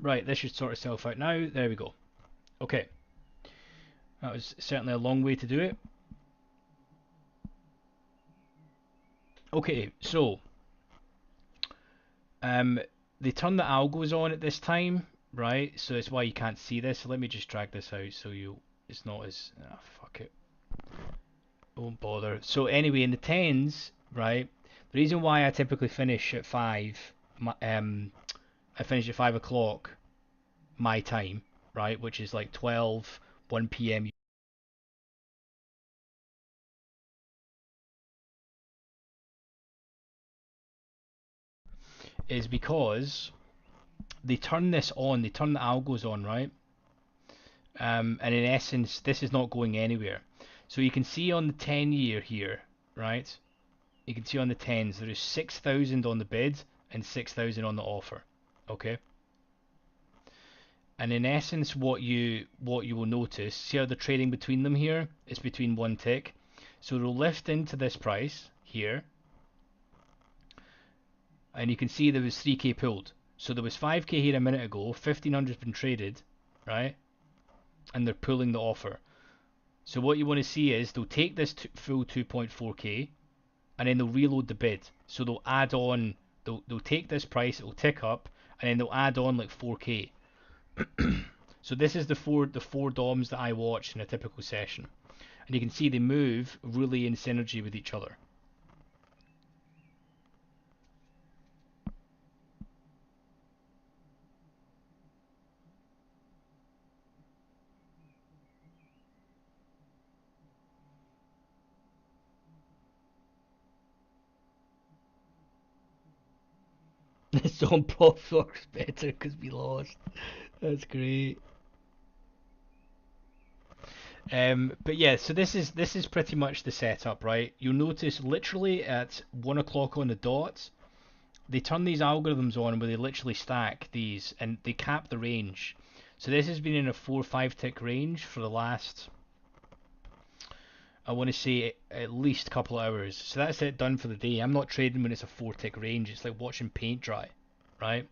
Right, this should sort itself out now. There we go. Okay. That was certainly a long way to do it. Okay, so they turn the algos on at this time, right? So it's why you can't see this. So let me just drag this out so it's not as fuck it. Won't bother. So anyway, in the tens, right? The reason why I typically finish at 5, I finish at 5 o'clock my time, right? Which is like 12, 1 p.m. is because they turn this on, they turn the algos on, right? And in essence, this is not going anywhere. So you can see on the 10-year here, right? You can see on the 10s there is 6,000 on the bid and 6,000 on the offer. Okay. And in essence, what you will notice, see how the trading between them here is between one tick. So it'll lift into this price here, and you can see there was 3k pulled. So there was 5k here a minute ago, 1,500 has been traded, right? And they're pulling the offer. So what you want to see is they'll take this full 2.4k, and then they'll reload the bid. So they'll add on, they'll take this price, it'll tick up, and then they'll add on like 4k. So this is the four DOMs that I watch in a typical session, and you can see they move really in synergy with each other. Some props works better because we lost. That's great. But yeah, so this is pretty much the setup, right? You'll notice literally at 1 o'clock on the dot, they turn these algorithms on where they literally stack these and they cap the range. So this has been in a 4-5 tick range for the last, I want to say, at least a couple of hours. So that's it, done for the day. I'm not trading when it's a 4 tick range. It's like watching paint dry, right?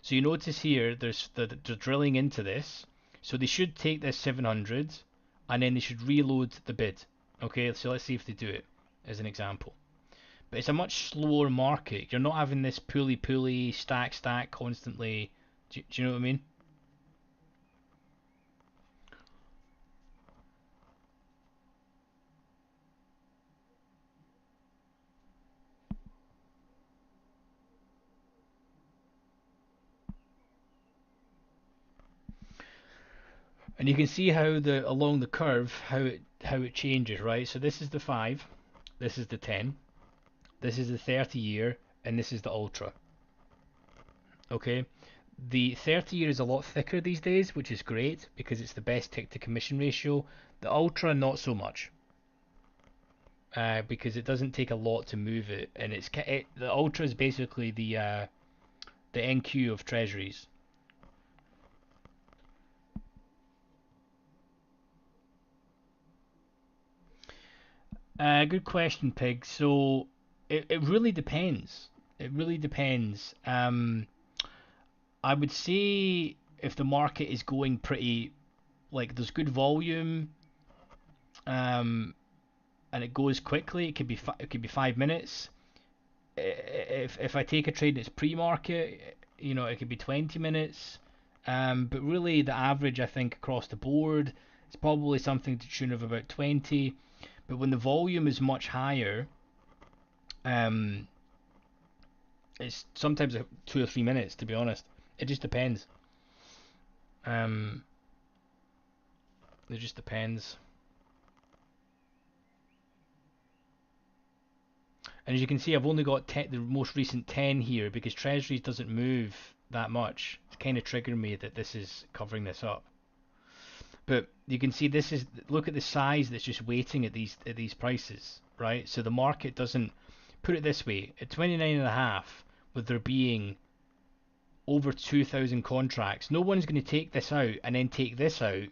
So you notice here, they're drilling into this. So they should take this 700 and then they should reload the bid. Okay, so let's see if they do it as an example. But it's a much slower market. You're not having this pulley, stack constantly. Do you know what I mean? And you can see how along the curve how it changes, right? So this is the 5, this is the 10, this is the 30 year, and this is the ultra. Okay, the 30 year is a lot thicker these days, which is great because it's the best tick to commission ratio. The ultra not so much, because it doesn't take a lot to move it, and the ultra is basically the NQ of treasuries. Good question, Pig. So it really depends. It really depends. I would say if the market is going pretty, like there's good volume, um, and it goes quickly, it could be 5 minutes. If I take a trade that's pre-market, it could be 20 minutes. But really, the average I think across the board is probably something to the tune of about 20. But when the volume is much higher, um, it's sometimes 2 or 3 minutes. To be honest, it just depends. Um, it just depends. And as you can see, I've only got the most recent 10 here because Treasuries doesn't move that much. It's kind of triggering me that this is covering this up. But you can see look at the size that's just waiting at these prices, right? So the market doesn't, put it this way, at 29.5, with there being over 2,000 contracts, no one's going to take this out and then take this out.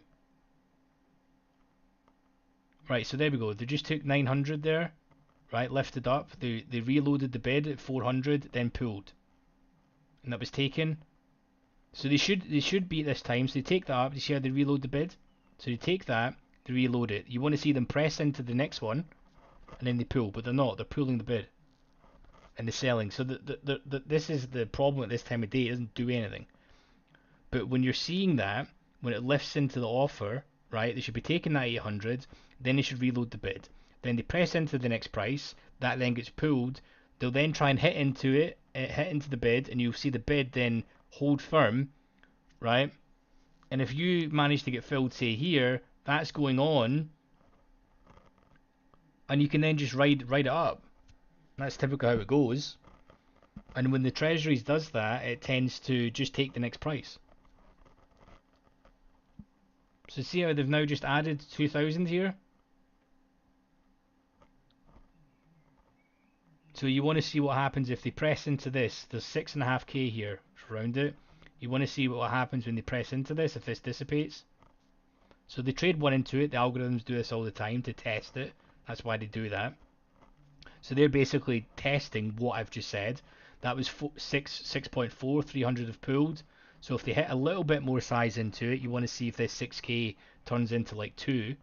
Right, so there we go. They just took 900 there, right? Lifted up. They reloaded the bid at 400, then pulled, and that was taken. So they should beat this time. So they take that up. You see how they reload the bid? So you take that, they reload it. You want to see them press into the next one, and then they pull, but they're not. They're pulling the bid, and they're selling. So this is the problem at this time of day. It doesn't do anything. But when you're seeing that, when it lifts into the offer, right, they should be taking that 800, then they should reload the bid. Then they press into the next price, that then gets pulled. They'll then try and hit into the bid, and you'll see the bid then hold firm, right? And if you manage to get filled, say here, that's going on, and you can then just ride it up. That's typically how it goes. And when the Treasuries does that, it tends to just take the next price. So see how they've now just added 2,000 here? So you want to see what happens if they press into this. There's 6.5k here around it. You want to see what happens when they press into this, if this dissipates. So they trade one into it. The algorithms do this all the time to test it. That's why they do that. So they're basically testing what I've just said. That was 6.4, 300 have pulled. So if they hit a little bit more size into it, you want to see if this 6k turns into like 2.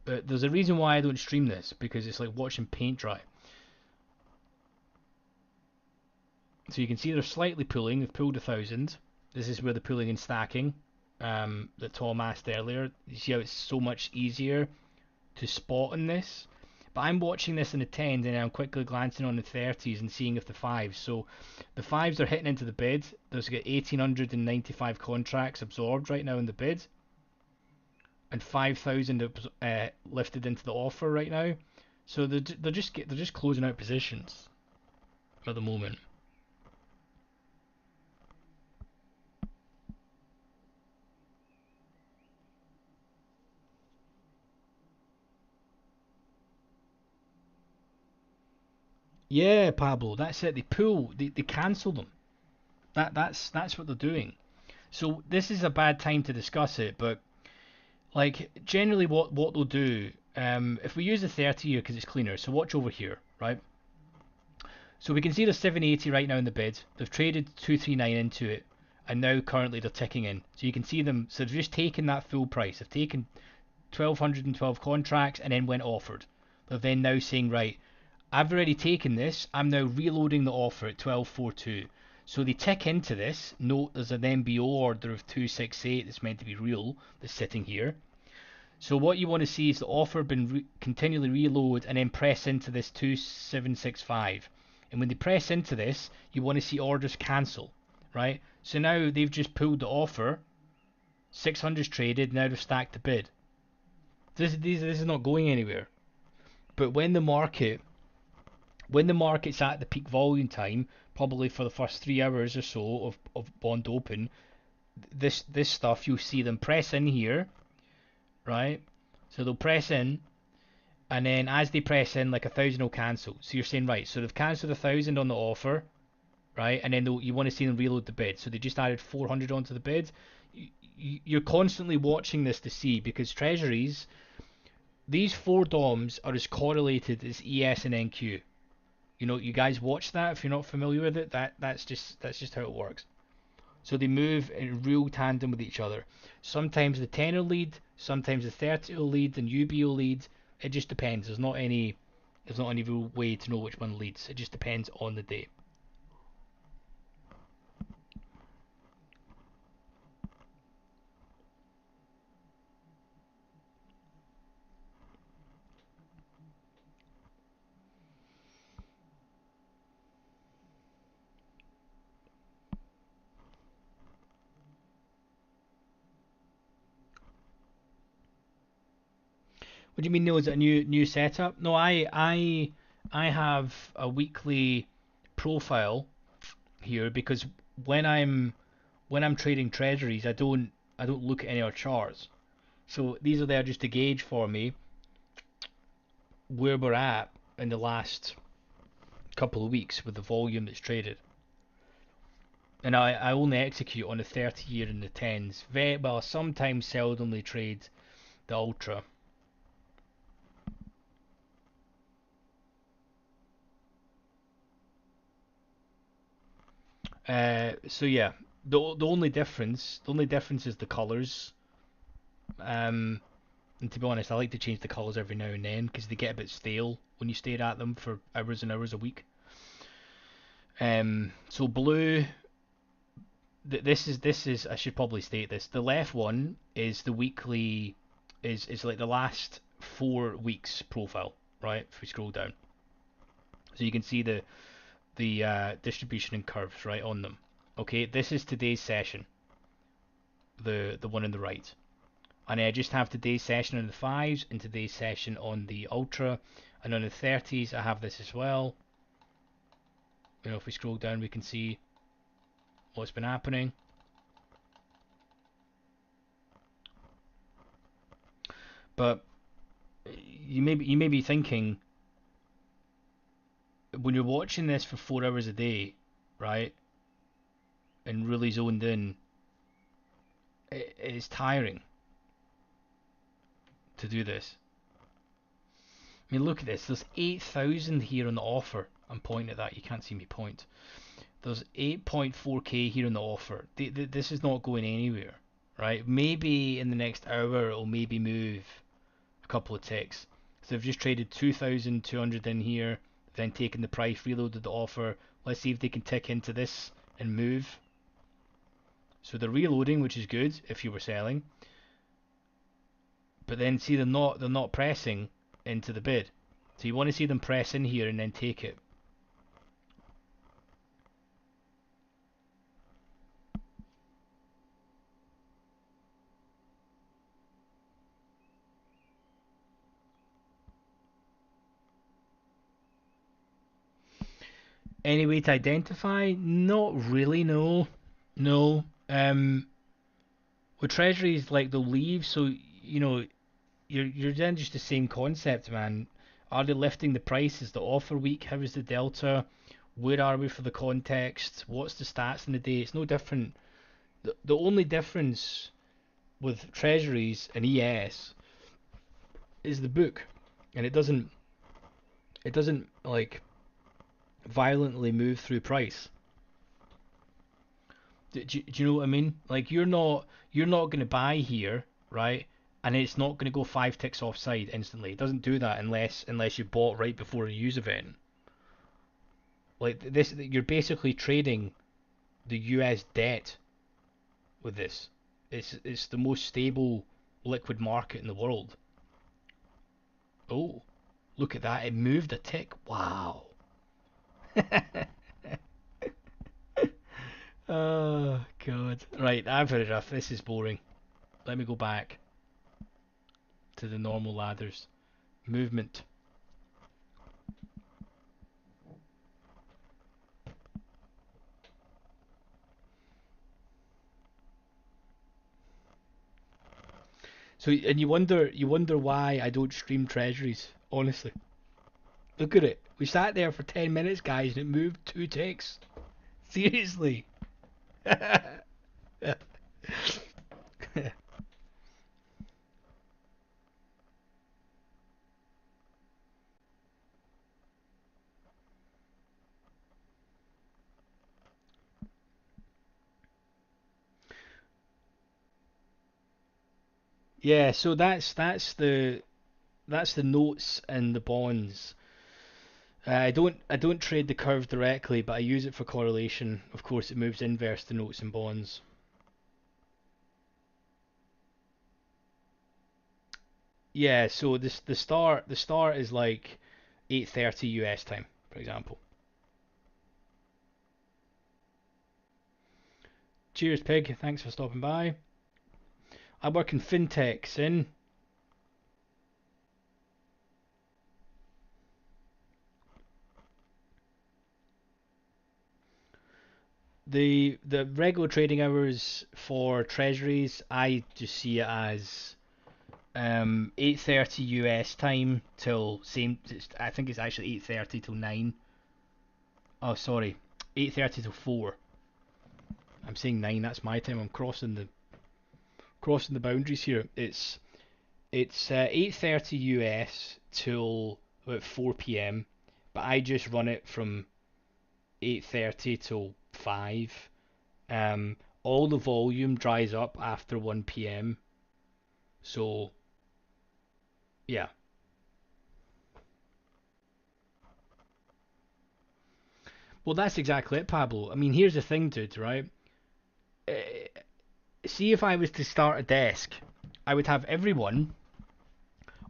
But there's a reason why I don't stream this, because it's like watching paint dry. So you can see they're slightly pulling. They've pulled 1,000. This is where they're pulling and stacking that Tom asked earlier. You see how it's so much easier to spot on this? But I'm watching this in the 10s and I'm quickly glancing on the 30s and seeing if the 5s. So the 5s are hitting into the bid. There's got 1,895 contracts absorbed right now in the bid. And 5,000 lifted into the offer right now. So they're just closing out positions at the moment. Yeah, Pablo, that's it. They cancel them. That's what they're doing. So this is a bad time to discuss it, but like generally what they'll do, if we use the 30 here because it's cleaner. So watch over here, right? So we can see there's 780 right now in the bid. They've traded 239 into it, and now currently they're ticking in. So you can see them. So they've just taken that full price. They've taken 1,212 contracts and then went offered. They're then now saying, right, I've already taken this. I'm now reloading the offer at 1242. So they tick into this. Note there's an MBO order of 268 that's meant to be real that's sitting here. So what you want to see is the offer been continually reload and then press into this 2765. And when they press into this, you want to see orders cancel, right? So now they've just pulled the offer. 600's traded. Now they've stacked the bid. This is not going anywhere. But when the market's at the peak volume time, probably for the first 3 hours or so of bond open, this stuff you'll see them press in here, right? So they'll press in, and then as they press in, like 1,000 will cancel. So you're saying, right, so they've cancelled 1,000 on the offer, right? And then you want to see them reload the bid. So they just added 400 onto the bid. You're constantly watching this to see, because treasuries, these 4 DOMs are as correlated as ES and NQ. You know, you guys watch that if you're not familiar with it. That's just how it works. So they move in real tandem with each other. Sometimes the 10 will lead, sometimes the 30 will lead, and UB will lead. It just depends. There's not any real way to know which one leads. It just depends on the day. What do you mean, Neil? Is it a new setup? No, I have a weekly profile here, because when I'm trading treasuries, I don't look at any other charts. So these are there just to gauge for me where we're at in the last couple of weeks with the volume that's traded. And I only execute on the 30 year and the 10s. Very well, sometimes seldomly trade the ultra. So yeah, the only difference is the colors. And to be honest, I like to change the colors every now and then because they get a bit stale when you stare at them for hours and hours a week. So blue. This is I should probably state this. The left one is the weekly, is like the last 4 weeks profile, right? If we scroll down, so you can see the distribution and curves right on them. Okay, this is today's session. The one on the right. And I just have today's session on the 5s and today's session on the Ultra. And on the 30s, I have this as well. You know, if we scroll down, we can see what's been happening. But you may be thinking, when you're watching this for 4 hours a day, right, and really zoned in, it's tiring to do this. I mean, look at this. There's 8,000 here on the offer. I'm pointing at that. You can't see me point. There's 8.4k here on the offer. This is not going anywhere, right? Maybe in the next hour it'll maybe move a couple of ticks. So they've just traded 2,200 in here, then taken the price, reloaded the offer. Let's see if they can tick into this and move. So they're reloading, which is good if you were selling. But then see, they're not pressing into the bid. So you want to see them press in here and then take it. Any way to identify? Not really, no. No. With treasuries, like, they'll leave, so you know you're then just the same concept, man. Are they lifting the price? Is the offer weak? How is the delta? Where are we for the context? What's the stats in the day? It's no different. The only difference with treasuries and ES is the book, and it doesn't like violently move through price. Do you know what I mean? Like, you're not going to buy here, right? And it's not going to go 5 ticks offside instantly. It doesn't do that unless you bought right before a use event. Like this, you're basically trading the US debt with this. It's the most stable liquid market in the world. Oh, look at that! It moved a tick. Wow. Oh god. Right, I've had enough. This is boring. Let me go back to the normal ladders. Movement. So, and you wonder why I don't stream treasuries. Honestly, look at it. We sat there for 10 minutes, guys, and it moved 2 ticks. Seriously. Yeah, so that's the notes and the bonds. I don't trade the curve directly, but I use it for correlation. Of course, it moves inverse to notes and bonds. Yeah, so the start is like 8:30 US time, for example. Cheers, Pig. Thanks for stopping by. I work in fintechs in the regular trading hours for treasuries. I just see it as 8:30 US time till same. I think it's actually 8:30 till 9. Oh, sorry, 8:30 till 4. I'm saying 9. That's my time. I'm crossing the boundaries here. It's 8:30 US till about 4 p.m. But I just run it from 8:30 till 5. All the volume dries up after 1 p.m. So yeah. Well, that's exactly it, Pablo. I mean, here's the thing, dude. Right? Uh, See, if I was to start a desk, I would have everyone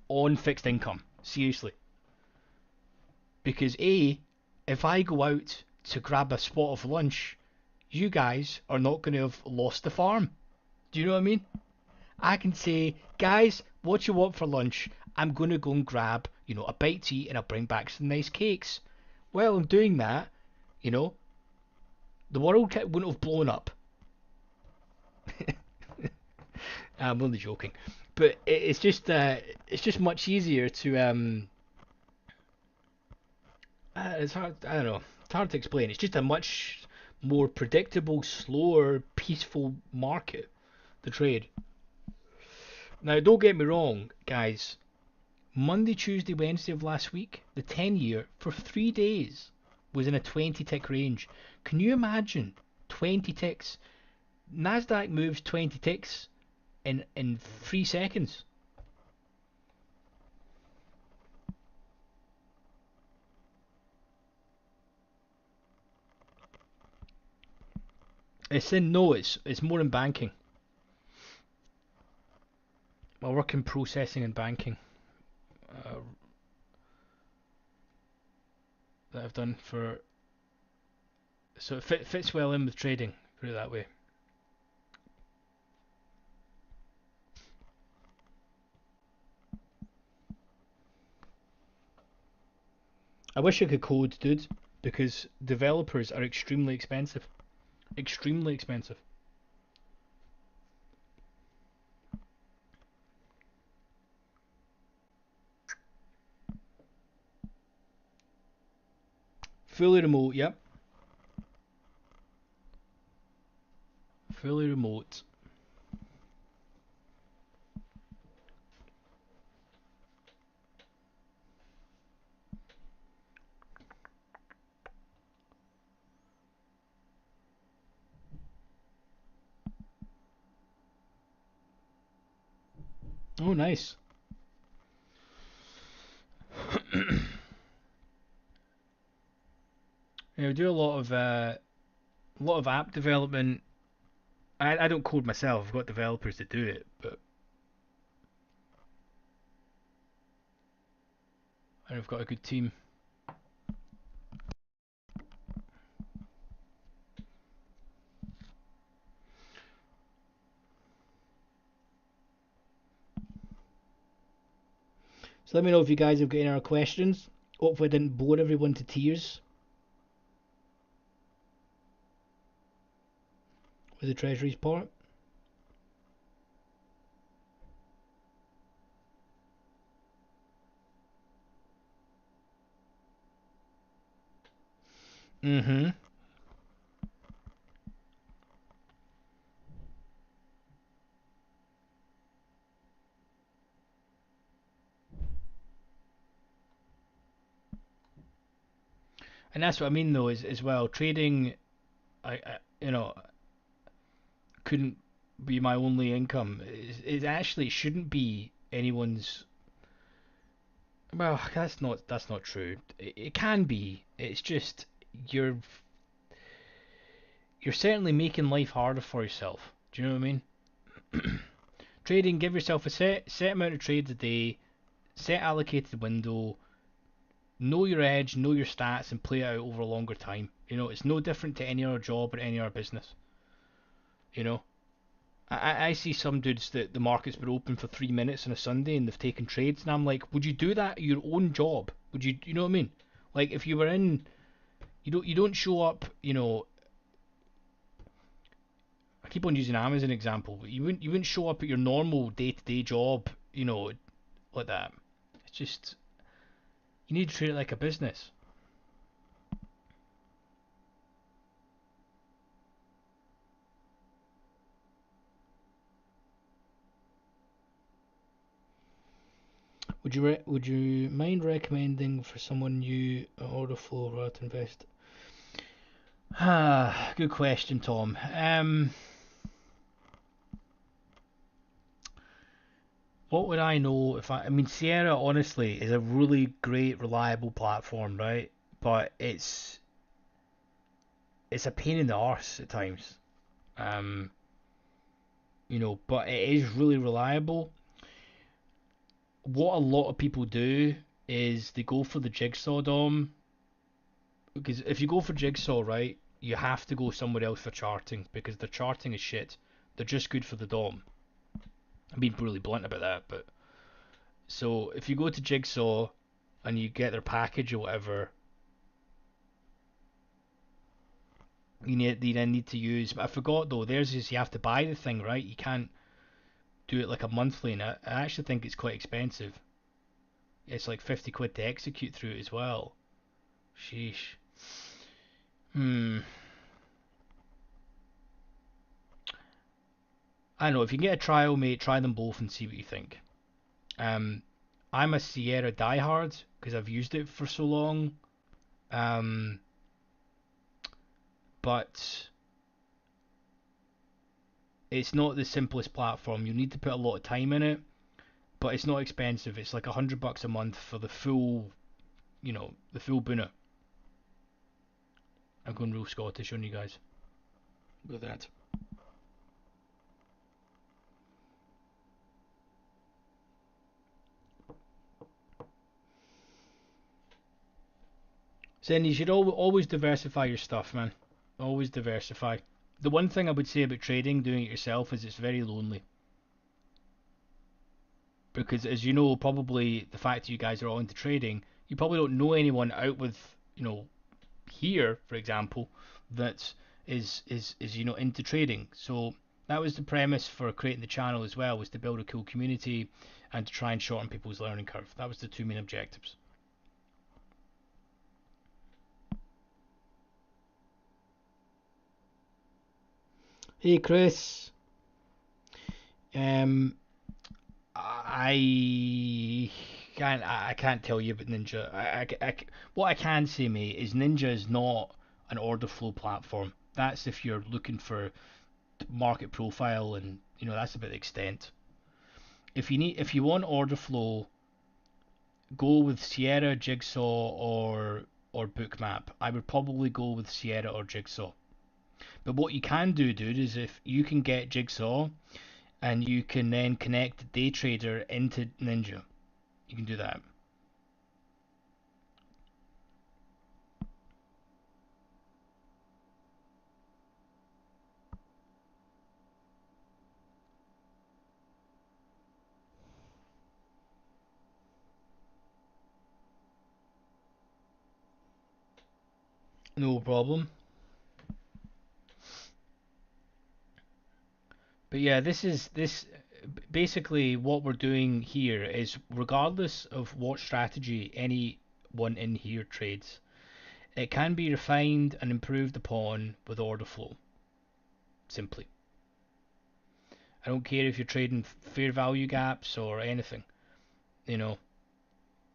on fixed income. Seriously. Because if I go out to grab a spot of lunch, you guys are not going to have lost the farm. Do you know what I mean? I can say, guys, what you want for lunch? I'm gonna go and grab, a bite to eat, and I'll bring back some nice cakes. While I'm doing that, you know, the world wouldn't have blown up. I'm only joking, but it's just much easier to it's hard. I don't know. It's hard to explain. It's just a much more predictable, slower, peaceful market to trade. Now, don't get me wrong, guys. Monday, Tuesday, Wednesday of last week, the 10-year for 3 days was in a 20 tick range. Can you imagine 20 ticks? Nasdaq moves 20 ticks in 3 seconds. It's more in banking. I work in processing and banking. Uh, that I've done for, so it fits well in with trading. Put it that way. I wish I could code, dude, because developers are extremely expensive. Extremely expensive. Fully remote, yep. Fully remote. Oh, nice. Yeah, we do a lot of app development. I don't code myself. I've got developers that do it, but I've got a good team. So let me know if you guys have got any other questions. Hopefully I didn't bore everyone to tears with the treasuries part. Mm-hmm. And that's what I mean though, is as well. Trading, I couldn't be my only income. It actually shouldn't be anyone's. Well, that's not true. It can be. It's just you're you're certainly making life harder for yourself. Do you know what I mean? Trading, give yourself a set amount of trades a day, set allocated window, know your edge, know your stats, and play it out over a longer time. It's no different to any other job or any other business. You know, I see some dudes that the market's been open for 3 minutes on a Sunday and they've taken trades, and I'm like, would you do that at your own job? Would you? You know what I mean? Like if you were in, you don't show up. I keep on using Amazon as an example, but you wouldn't show up at your normal day-to-day job, like that. It's just you need to treat it like a business. Would you mind recommending for someone new order flow rather than invest? Ah, good question, Tom. What would I know if I mean Sierra honestly is a really great, reliable platform, right? But it's a pain in the arse at times. Um, but it is really reliable. What a lot of people do is they go for the jigsaw dom, because if you go for jigsaw, right, you have to go somewhere else for charting because the charting is shit. They're just good for the dom. I'm being really blunt about that, but so if you go to Jigsaw and you get their package or whatever, you then need to use. But I forgot though. Theirs is you have to buy the thing, right? You can't do it like a monthly, and I actually think it's quite expensive. It's like 50 quid to execute through it as well. Sheesh. Hmm. I don't know. If you can get a trial, mate, try them both and see what you think. Um, I'm a Sierra diehard because I've used it for so long. Um, but it's not the simplest platform. You need to put a lot of time in it, but it's not expensive. It's like $100 a month for the full, the full boona. I'm going real Scottish on you guys with that. So then you should always diversify your stuff, man. Always diversify. The one thing I would say about trading, doing it yourself, is it's very lonely. Because as you know, probably the fact that you guys are all into trading, you probably don't know anyone out with, here, for example, that is into trading. So that was the premise for creating the channel as well, was to build a cool community and to try and shorten people's learning curve. That was the two main objectives. Hey Chris, um, I can't tell you about Ninja. What I can say, mate, is Ninja is not an order flow platform. That's if you're looking for market profile, and that's about the extent. If you want order flow, go with Sierra, Jigsaw, or Bookmap. I would probably go with Sierra or Jigsaw. But what you can do, dude, is if you can get Jigsaw and you can then connect Day Trader into Ninja, you can do that. No problem. But yeah, this basically what we're doing here is regardless of what strategy anyone in here trades, it can be refined and improved upon with order flow. Simply. I don't care if you're trading fair value gaps or anything. You know,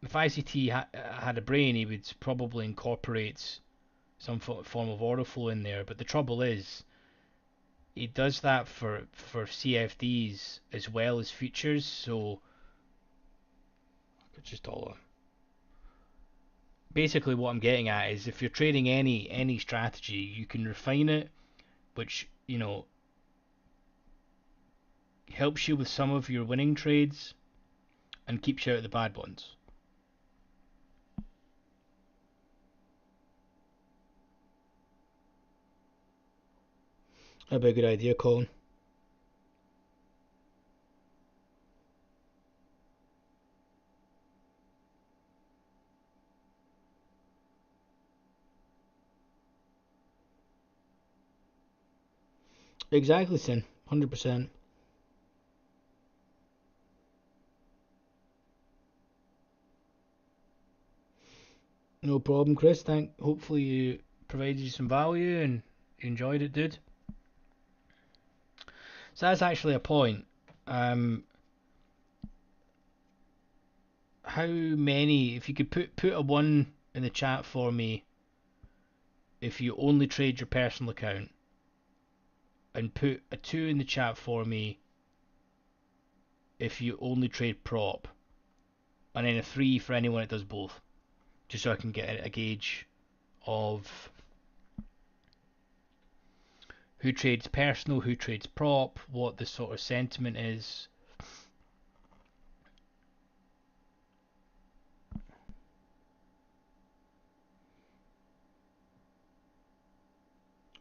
if ICT had a brain, he would probably incorporate some form of order flow in there. But the trouble is, he does that for CFDs as well as futures. So it's just all. Basically, what I'm getting at is if you're trading any strategy, you can refine it, which helps you with some of your winning trades and keeps you out of the bad ones. That'd be a good idea, Colin. Exactly, Sin. 100%. No problem, Chris. Hopefully you provided you some value and you enjoyed it, dude. So that's actually a point. Um, how many? If you could put a one in the chat for me, if you only trade your personal account, and put a two in the chat for me if you only trade prop, and then a three for anyone that does both, just so I can get a gauge of who trades personal, who trades prop, what the sort of sentiment is.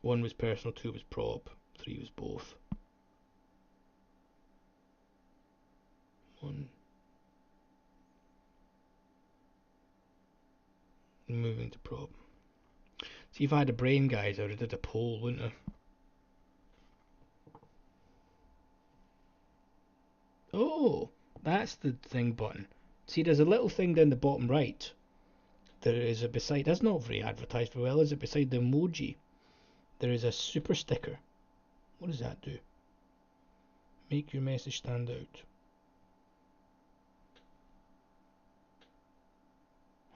One was personal, two was prop, three was both. on moving to prop. See, if I had a brain, guys, I would have did a poll, wouldn't I? Oh, that's the thing button. See, there's a little thing down the bottom right. There is a beside. That's not very advertised very well, is it? Beside the emoji, there is a super sticker. What does that do? Make your message stand out.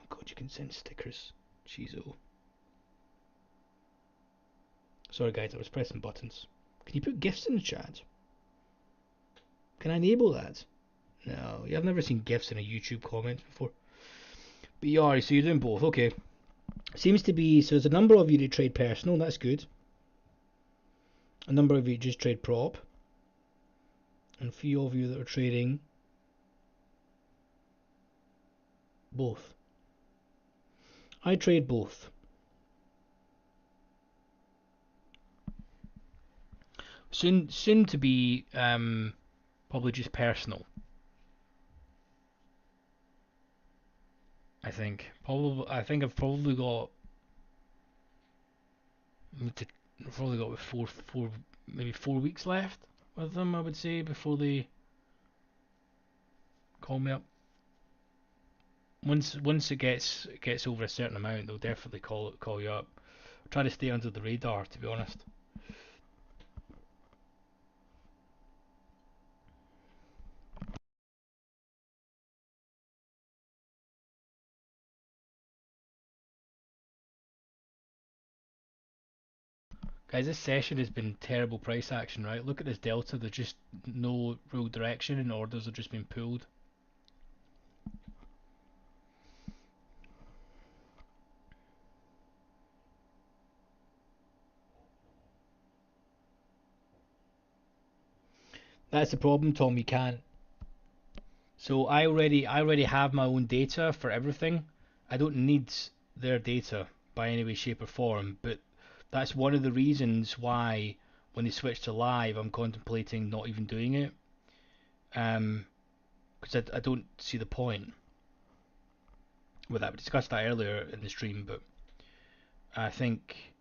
Oh God, you can send stickers. Jeez, oh. Sorry, guys, I was pressing buttons. Can you put GIFs in the chat? Can I enable that? No, I've never seen GIFs in a YouTube comment before. But you are, so you're doing both. Okay. Seems to be, so there's a number of you that trade personal, that's good. A number of you just trade prop. And a few of you that are trading both. I trade both. Soon to be probably just personal. I think I've probably got maybe 4 weeks left with them. I would say before they call me up. Once it gets over a certain amount, they'll definitely call you up. Try to stay under the radar, to be honest. Guys, this session has been terrible price action, right? Look at this delta. There's just no real direction, and orders have just been pulled. That's the problem, Tom. You can't. So I already have my own data for everything. I don't need their data by any way, shape, or form. But that's one of the reasons why when they switch to live, I'm contemplating not even doing it. Because I don't see the point with that. We discussed that earlier in the stream, but I think,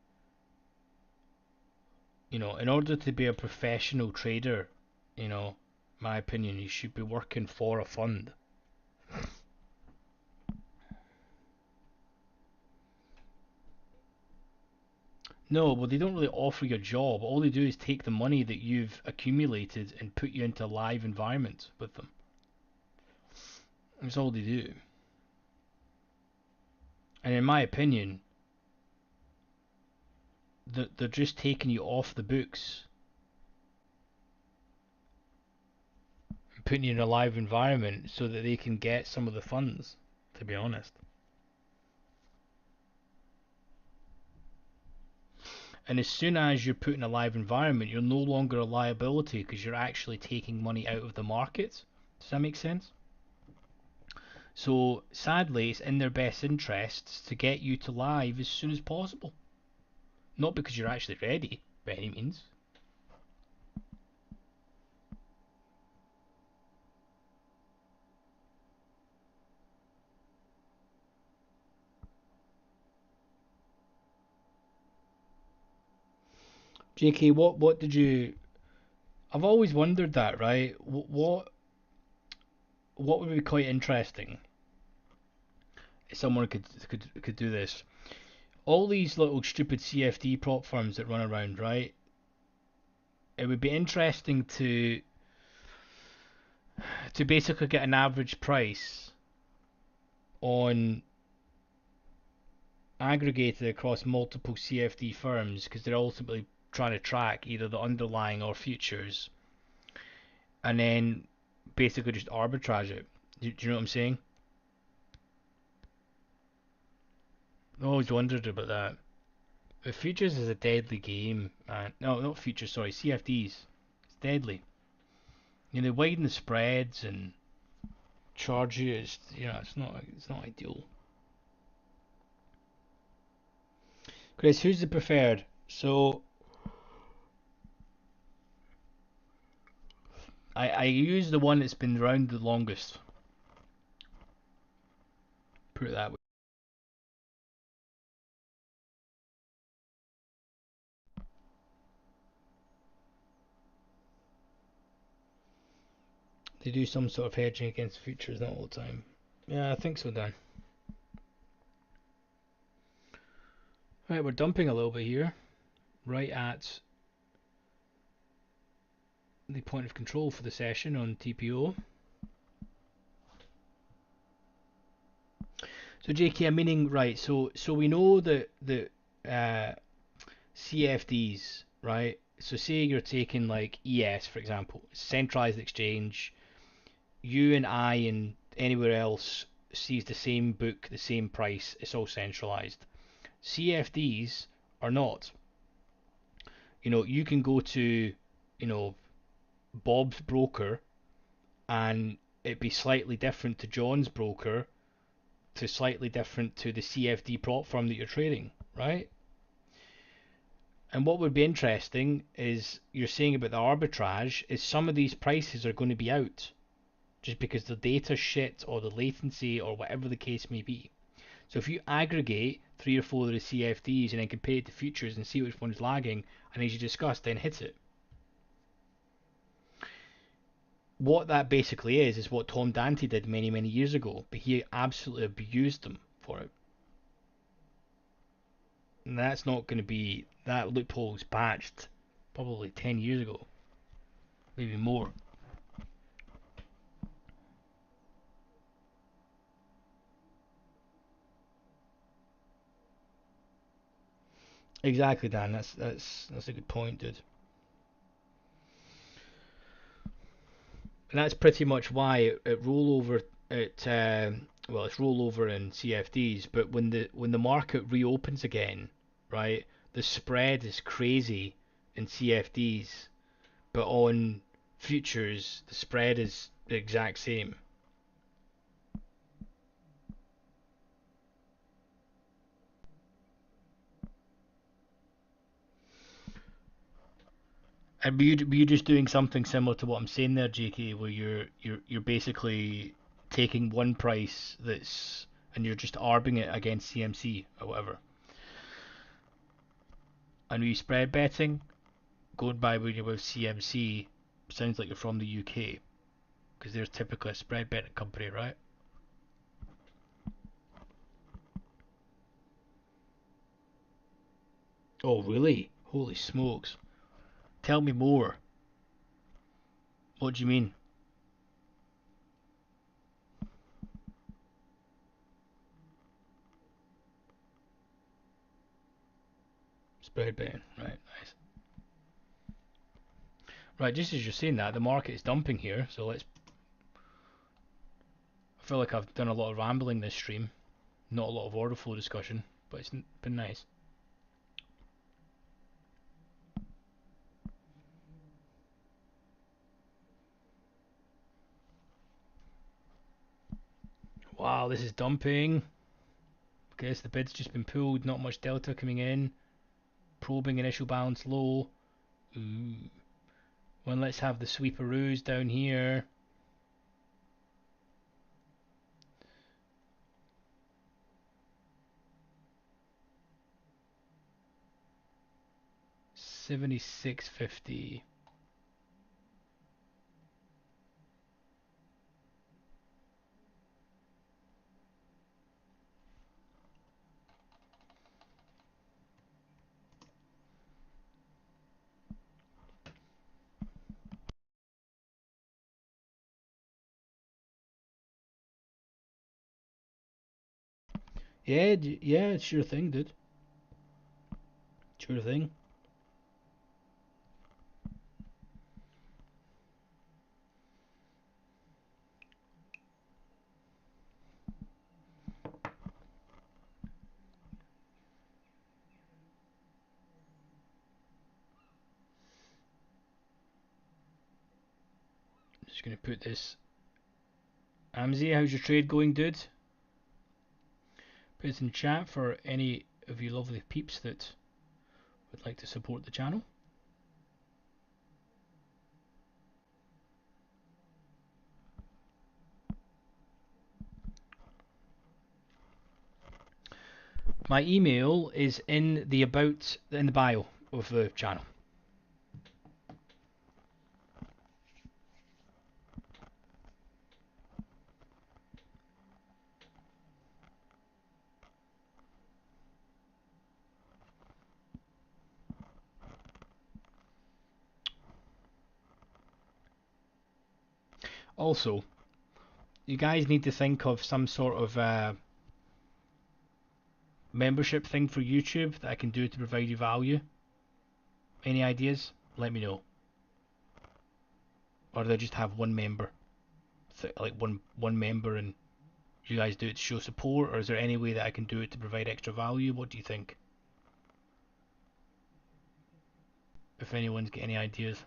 in order to be a professional trader, my opinion, you should be working for a fund. No, well, they don't really offer you a job. All they do is take the money that you've accumulated and put you into a live environment with them. That's all they do. And in my opinion, they're just taking you off the books and putting you in a live environment so that they can get some of the funds, to be honest. And as soon as you're put in a live environment, you're no longer a liability because you're actually taking money out of the market. Does that make sense? So sadly, it's in their best interests to get you to live as soon as possible. Not because you're actually ready, by any means. JK, what did you? I've always wondered that, right? What would be quite interesting if someone could do this? All these little stupid CFD prop firms that run around, right? It would be interesting to basically get an average price on aggregated across multiple CFD firms because they're ultimately trying to track either the underlying or futures, and then basically just arbitrage it. Do you know what I'm saying? I always wondered about that. But futures is a deadly game, man. No, not futures. Sorry, CFDs. It's deadly. They widen the spreads and charge you. It's not ideal. Chris, who's the preferred? So I use the one that's been around the longest. Put it that way. They do some sort of hedging against futures, not all the time. Yeah, I think so, Dan. Right, we're dumping a little bit here, right at the point of control for the session on TPO. So JK, I'm meaning right. So we know that the CFDs, right? So say you're taking like ES for example, centralized exchange. You and I and anywhere else sees the same book, the same price. It's all centralized. CFDs are not. You can go to, you know, Bob's broker and it'd be slightly different to John's broker to slightly different to the CFD prop firm that you're trading, right? And what would be interesting is you're saying about the arbitrage is some of these prices are going to be out just because the data shit or the latency or whatever the case may be. So if you aggregate 3 or 4 of the CFDs and then compare it to futures and see which one's lagging, and as you discussed, then hit it. What that basically is what Tom Dante did many, many years ago, but he absolutely abused them for it. And that's not going to be, that loophole's patched probably 10 years ago, maybe more. Exactly, Dan. That's a good point, dude. And that's pretty much why it rollover it well, it's rollover in CFDs, but when the market reopens again, right, the spread is crazy in CFDs, but on futures the spread is the exact same. And were you just doing something similar to what I'm saying there, JK, where you're basically taking one price that's and you're just arbing it against CMC or whatever. And were you spread betting? Going by when you're with CMC, sounds like you're from the UK because they're typically a spread betting company, right? Oh, really? Holy smokes! Tell me more. What do you mean? Spread betting, right? Nice. Right, just as you're saying that, the market is dumping here, so let's. I feel like I've done a lot of rambling this stream, not a lot of order flow discussion, but it's been nice. Wow, this is dumping. Guess the bid's just been pulled, not much delta coming in. Probing initial balance low. Ooh. Well, let's have the sweeperoos down here. 76.50. Yeah, yeah, sure thing, dude. Sure thing. Just gonna put this. Amzi, how's your trade going, dude? Put it in chat for any of you lovely peeps that would like to support the channel. My email is in the bio of the channel. Also, you guys need to think of some sort of membership thing for YouTube that I can do to provide you value. Any ideas? Let me know. Or do I just have one member? Like one member and you guys do it to show support, or is there any way that I can do it to provide extra value? What do you think? If anyone's got any ideas.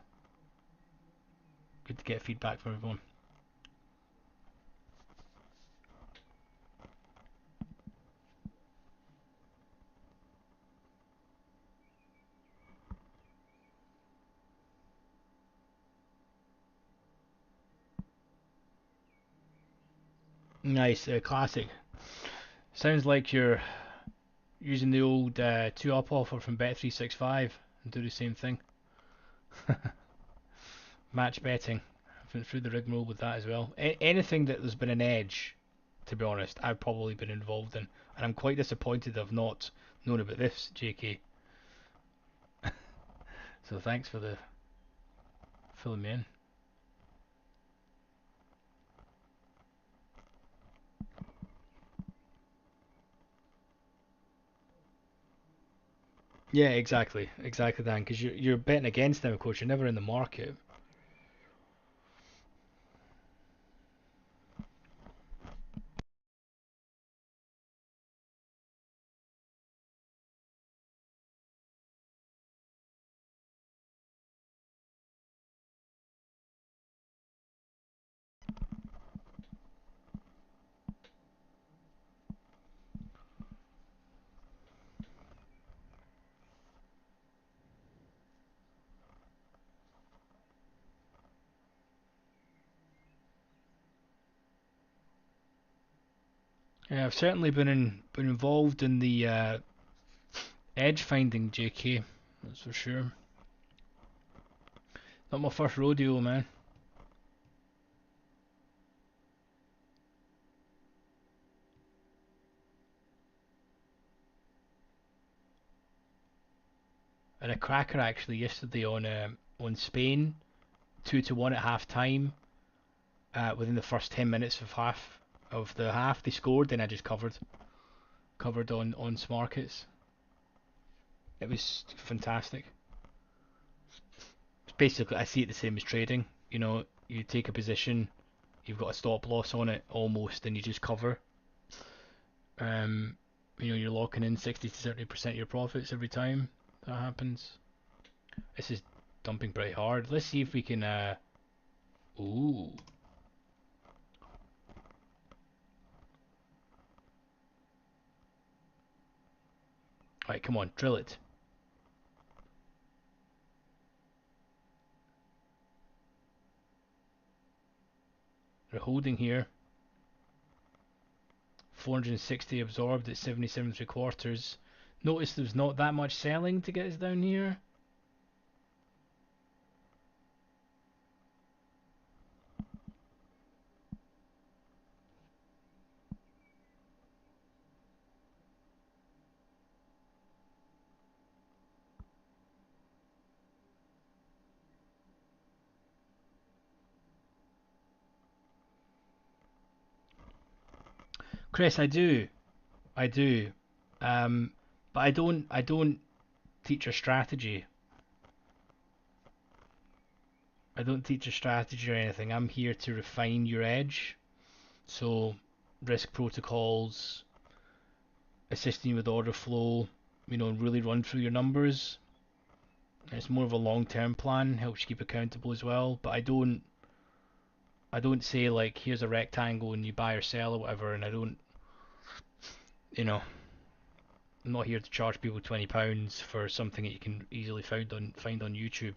Good to get feedback from everyone. Nice, classic. Sounds like you're using the old 2-up offer from Bet365 and do the same thing. Match betting. I've been through the rigmarole with that as well. Anything that there's been an edge, to be honest, I've probably been involved in. And I'm quite disappointed I've not known about this, JK. So thanks for the filling me in. Yeah, exactly, Dan. Because you're betting against them, of course. You're never in the market. Yeah, I've certainly been involved in the edge finding, JK. That's for sure. Not my first rodeo, man. And a cracker actually yesterday on Spain, 2-1 at half time. Within the first 10 minutes of the half, they scored. Then I just covered on Smarkets. It was fantastic. It's basically, I see it the same as trading. You know, you take a position, you've got a stop loss on it almost, and you just cover. Um, you're locking in 60 to 70% of your profits every time that happens. This is dumping pretty hard. Let's see if we can. Ooh. Right, come on, drill it. They're holding here. 460 absorbed at 77.75. Notice there's not that much selling to get us down here. Chris, I do, but I don't teach a strategy. I don't teach a strategy or anything. I'm here to refine your edge. So, risk protocols, assisting you with order flow, really run through your numbers. It's more of a long-term plan, helps you keep accountable as well. But I don't say like here's a rectangle and you buy or sell or whatever, and I don't, you know, I'm not here to charge people £20 for something that you can easily find on YouTube.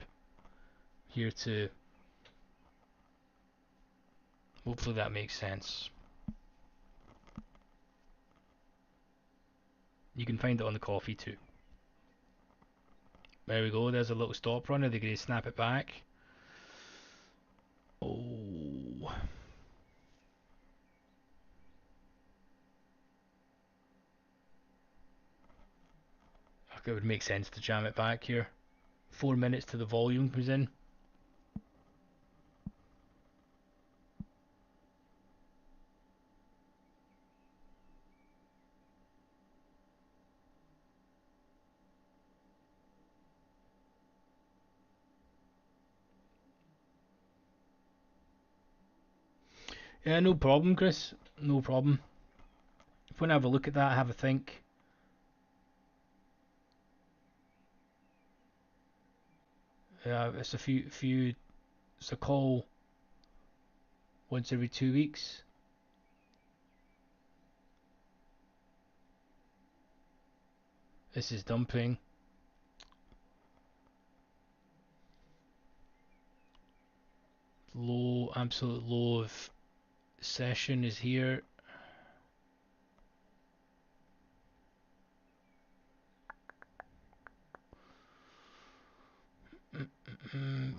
Here to hopefully that makes sense. You can find it on the coffee too. There we go, there's a little stop run. Are they going to snap it back? Oh. It would make sense to jam it back here. 4 minutes to the volume comes in. Yeah, no problem, Chris. No problem. If you want to have a look at that, have a think. It's it's a call once every 2 weeks. This is dumping. Low, absolute low of session is here.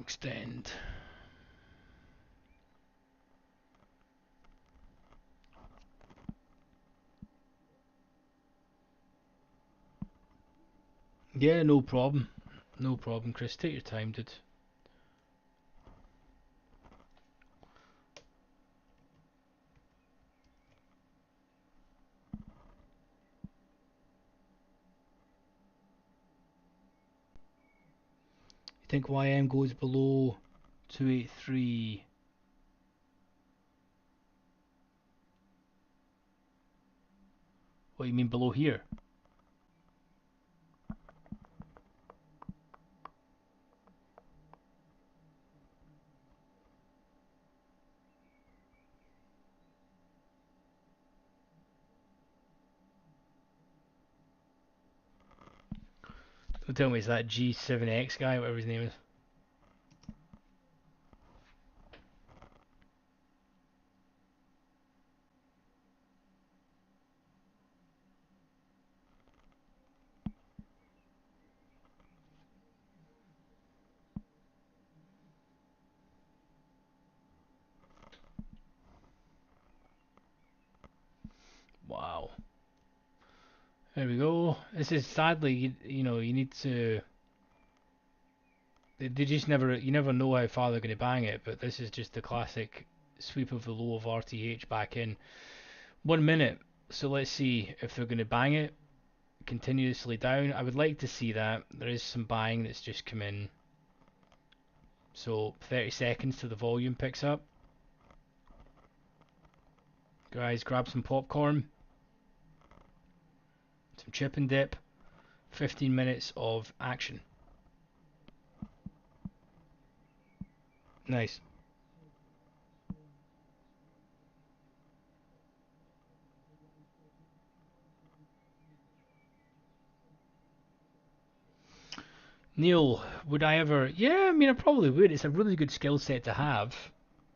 Extend. Yeah, no problem. No problem, Chris. Take your time, dude. You think YM goes below 283? What do you mean below here? Don't tell me it's that G7X guy, whatever his name is. Wow. There we go. This is sadly, you need to. They just you never know how far they're going to bang it, but this is just the classic sweep of the low of RTH back in 1 minute. So let's see if they're going to bang it continuously down. I would like to see that. There is some buying that's just come in. So 30 seconds till the volume picks up. Guys, grab some popcorn, some chip and dip. 15 minutes of action. Nice. Neil, would I ever? Yeah, I mean, I probably would. It's a really good skill set to have,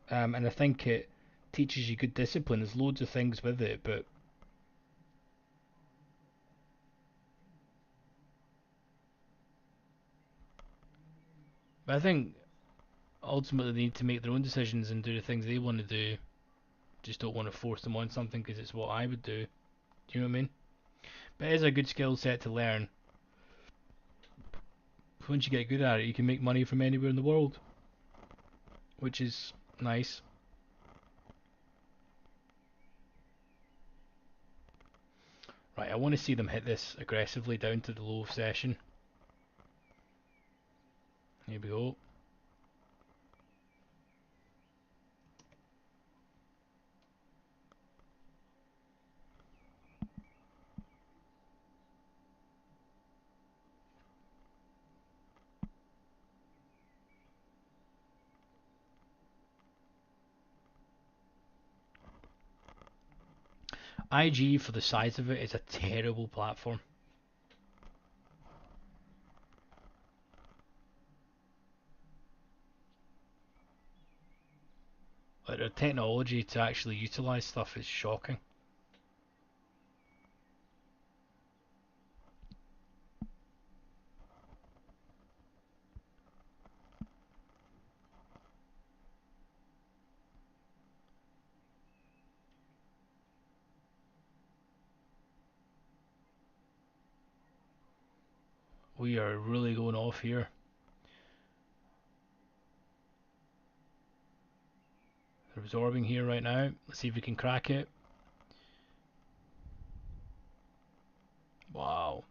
and I think it teaches you good discipline. There's loads of things with it, but I think ultimately they need to make their own decisions and do the things they want to do. Just don't want to force them on something because it's what I would do. Do you know what I mean? But it is a good skill set to learn. Once you get good at it, you can make money from anywhere in the world, which is nice. Right, I want to see them hit this aggressively down to the low of session. Here we go. IG, for the size of it, is a terrible platform. Like, their technology to actually utilize stuff is shocking. We are really going off here. They're absorbing here right now. Let's see if we can crack it. Wow.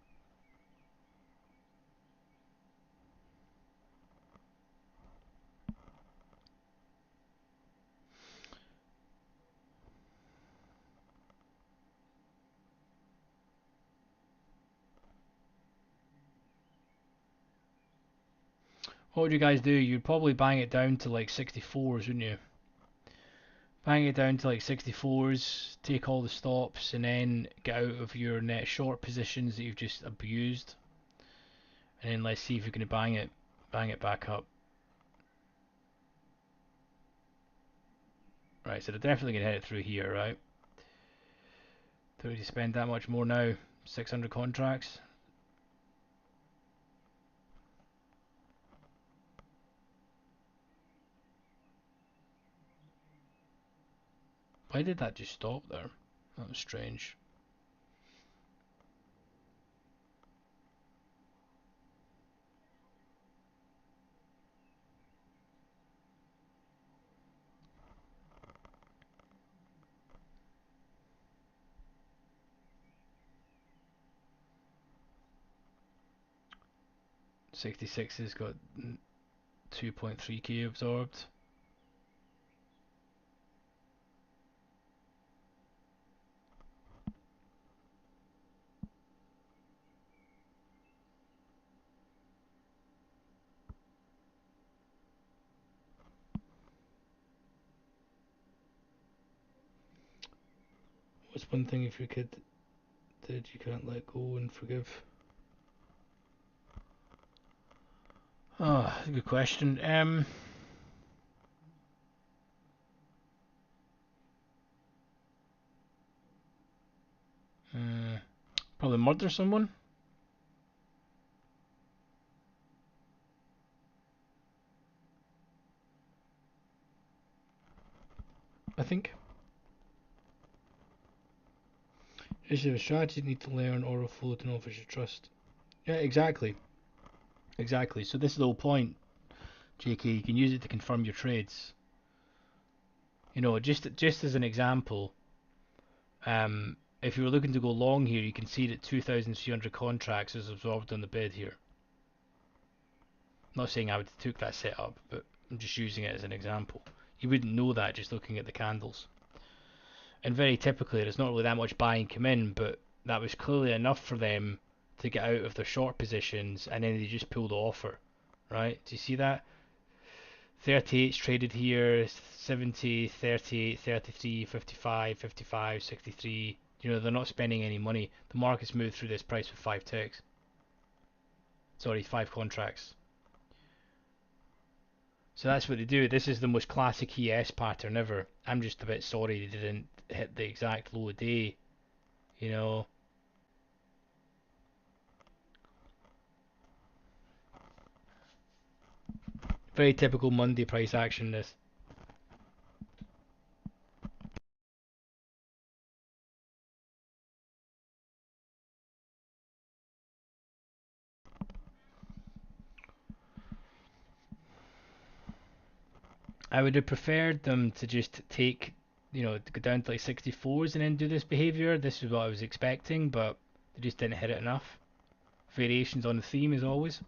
What would you guys do? You'd probably bang it down to like 64s, wouldn't you? Bang it down to like 64s, take all the stops, and then get out of your net short positions that you've just abused. And then let's see if we can bang it back up. Right, so they're definitely gonna hit it through here, right? Don't need to spend that much more now. 600 contracts. Why did that just stop there? That was strange. '66 has got 2.3k absorbed. What's one thing if your kid did you can't let go and forgive? Oh, that's a good question. Probably murder someone, I think. Is there a strategy you need to learn OrderFlow to know if it's your trust? Yeah, exactly. Exactly. So this is the whole point, JK. You can use it to confirm your trades. You know, just as an example, if you were looking to go long here, you can see that 2,300 contracts is absorbed on the bid here. I'm not saying I would have took that setup, but I'm just using it as an example. You wouldn't know that just looking at the candles. And very typically, there's not really that much buying come in, but that was clearly enough for them to get out of their short positions, and then they just pulled the offer, right? Do you see that? 38's traded here, 70, 38, 33, 55, 55, 63. You know, they're not spending any money. The market's moved through this price with 5 ticks. Sorry, 5 contracts. So that's what they do. This is the most classic ES pattern ever. I'm just a bit sorry they didn't hit the exact low day, you know. Very typical Monday price action this. I would have preferred them to just take, you know, to go down to like 64s and then do this behavior. This is what I was expecting, but they just didn't hit it enough. Variations on the theme as always.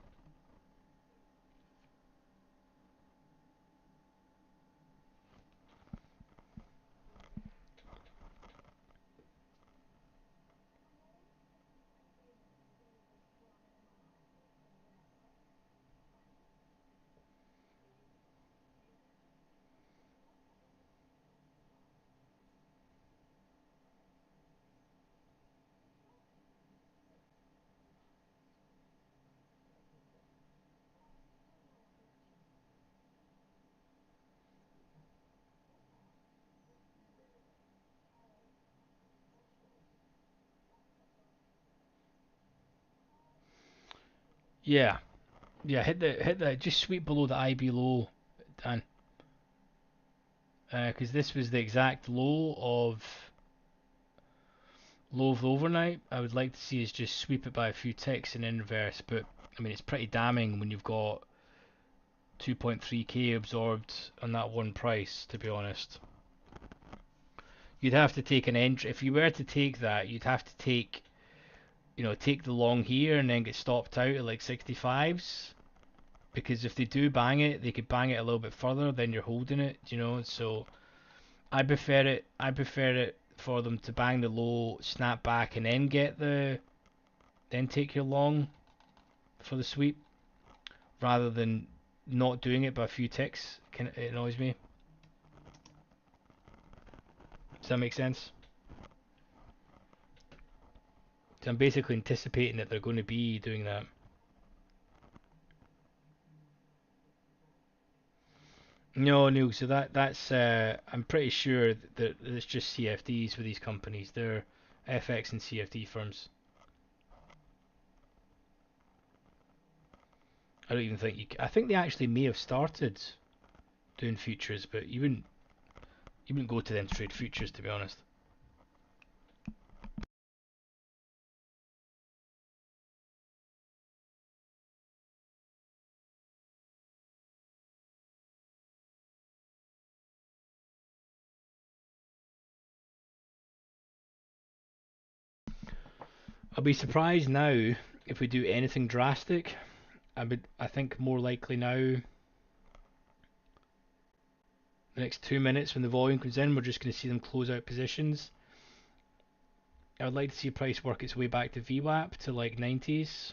Yeah, yeah, hit the just sweep below the IB low, Dan, because this was the exact low of the overnight. I would like to see us just sweep it by a few ticks and then reverse, but I mean, it's pretty damning when you've got 2.3k absorbed on that one price, to be honest. You'd have to take an entry. If you were to take that, you'd have to take, take the long here and then get stopped out at like 65s. Because if they do bang it, they could bang it a little bit further, then you're holding it, So I prefer it for them to bang the low, snap back, and then then take your long for the sweep, rather than not doing it by a few ticks. It annoys me. Does that make sense? So I'm basically anticipating that they're going to be doing that. No, no. So that's I'm pretty sure that it's just CFDs with these companies. They're FX and CFD firms. I don't even think I think they actually may have started doing futures, but you wouldn't go to them to trade futures, to be honest. I'll be surprised now if we do anything drastic. I think more likely now, the next 2 minutes when the volume comes in, we're just going to see them close out positions. I would like to see price work its way back to VWAP to like 90s.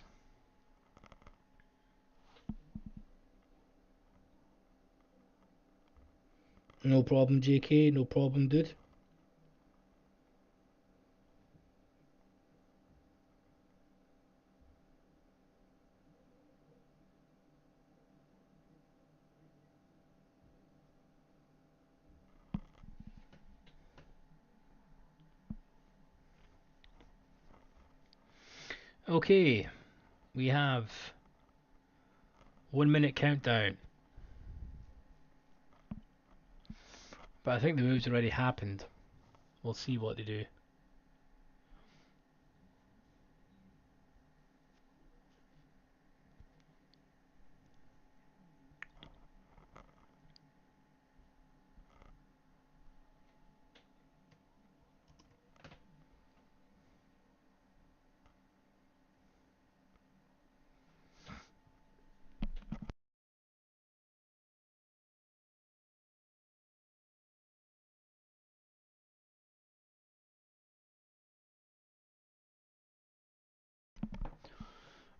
No problem, JK. No problem, dude. Okay, we have 1 minute countdown. But I think the move's already happened. We'll see what they do.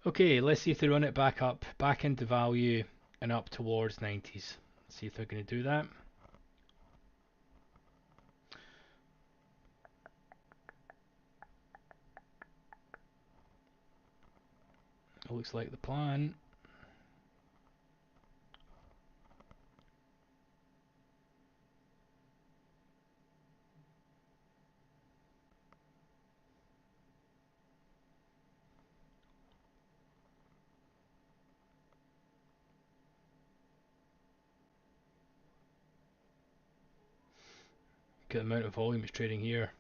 Okay, let's see if they run it back into value and up towards 90s. See if they're going to do that. It looks like the plan. Get the amount of volume it's trading here.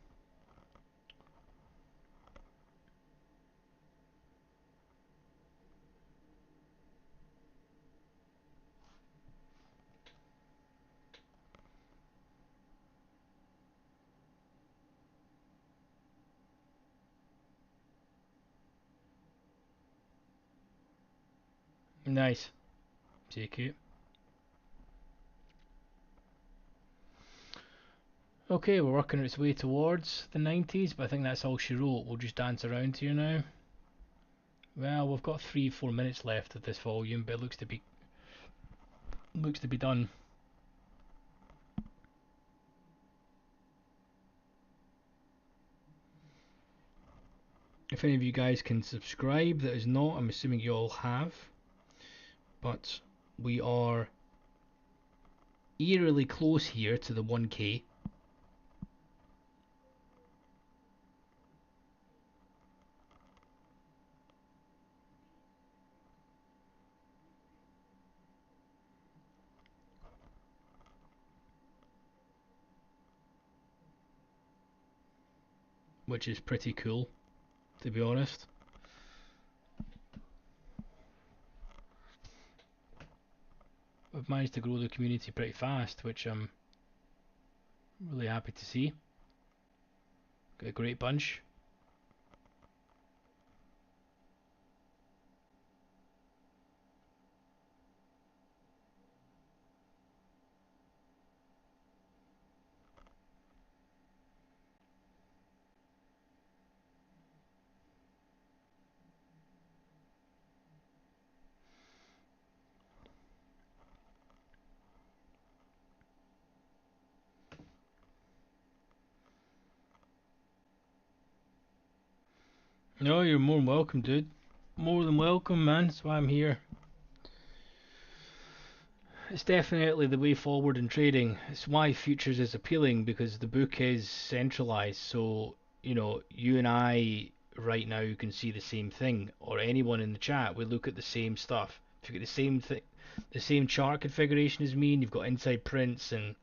Nice. JK. Okay, we're working its way towards the 90s, but I think that's all she wrote. We'll just dance around here now. Well, we've got 3-4 minutes left of this volume, but it looks to be done. If any of you guys can subscribe, that is not, I'm assuming you all have. But we are eerily close here to the 1k. Which is pretty cool, to be honest. we've managed to grow the community pretty fast, which I'm really happy to see. Got a great bunch. No, you're more than welcome, dude. More than welcome, man. That's why I'm here. It's definitely the way forward in trading. It's why futures is appealing, because the book is centralized. So, you and I right now can see the same thing, or anyone in the chat. We look at the same stuff. If you've got the same thing, the same chart configuration as me, and you've got inside prints and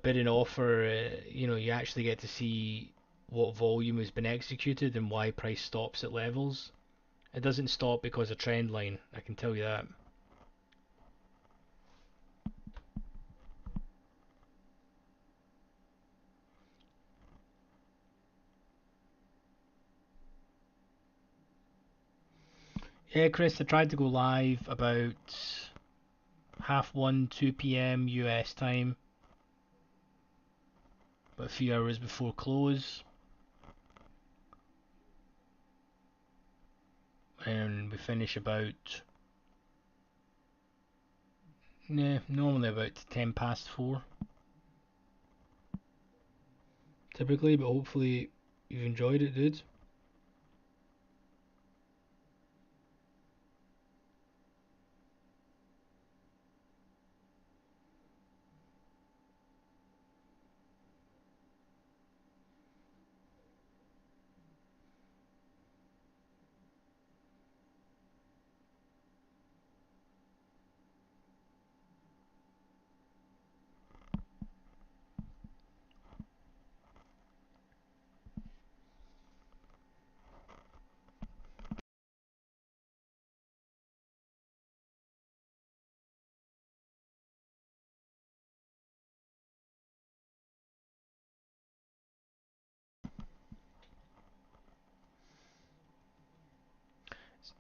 bid and offer, you actually get to see what volume has been executed and why price stops at levels. It doesn't stop because of trend line, I can tell you that. Yeah, Chris, I tried to go live about 1:30, 2 p.m. US time, but a few hours before close, and we finish about, normally about 10 past 4, typically, but hopefully you've enjoyed it, dude.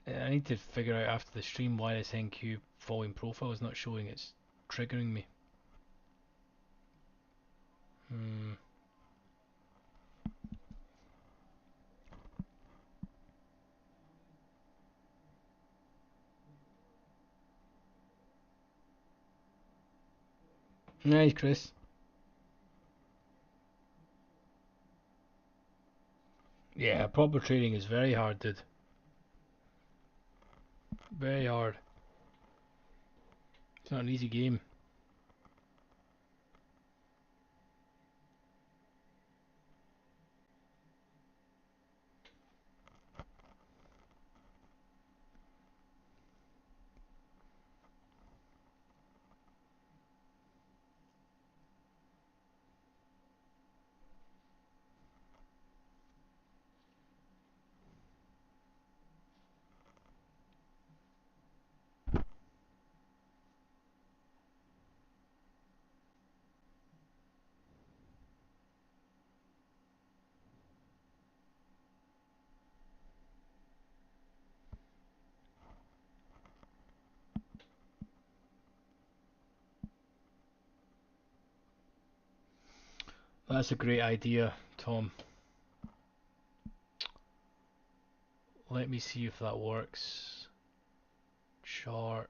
I need to figure out after the stream why this NQ volume profile is not showing. It's triggering me. Nice, Chris. Yeah, proper trading is very hard, dude. Very hard. It's not an easy game. That's a great idea, Tom. Let me see if that works. Chart.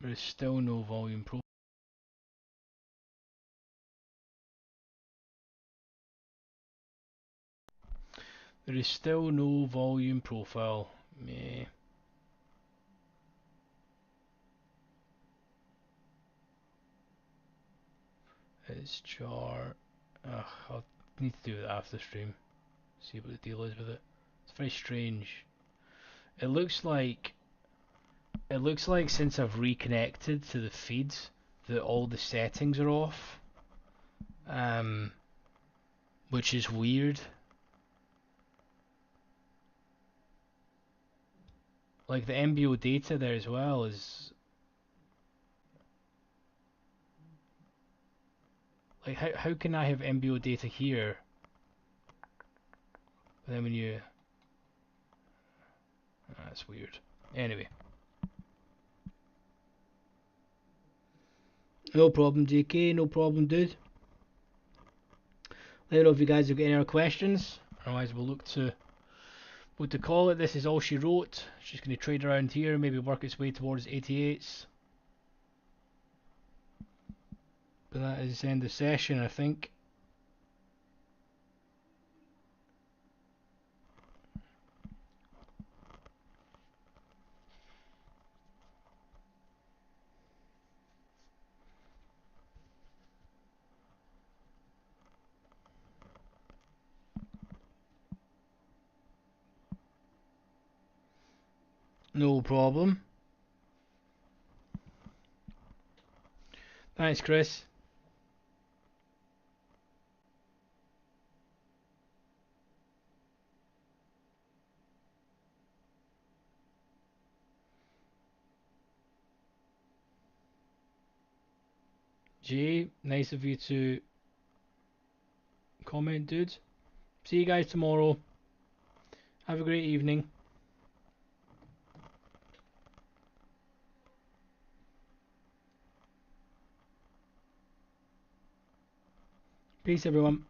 There is still no volume profile. There is still no volume profile. Meh. This chart. I'll need to do it after stream. See what the deal is with it. It's very strange. It looks like since I've reconnected to the feeds that all the settings are off. Which is weird. Like the MBO data there as well is like how can I have MBO data here? But then when you that's weird. Anyway. No problem, JK, no problem, dude. Let me know if you guys have got any other questions. Otherwise we'll look to call it. This is all she wrote. She's gonna trade around here, maybe work its way towards 88s. But that is the end of the session, I think. No problem. Thanks, Chris. Jay, nice of you to comment, dude. See you guys tomorrow. Have a great evening. Peace, everyone.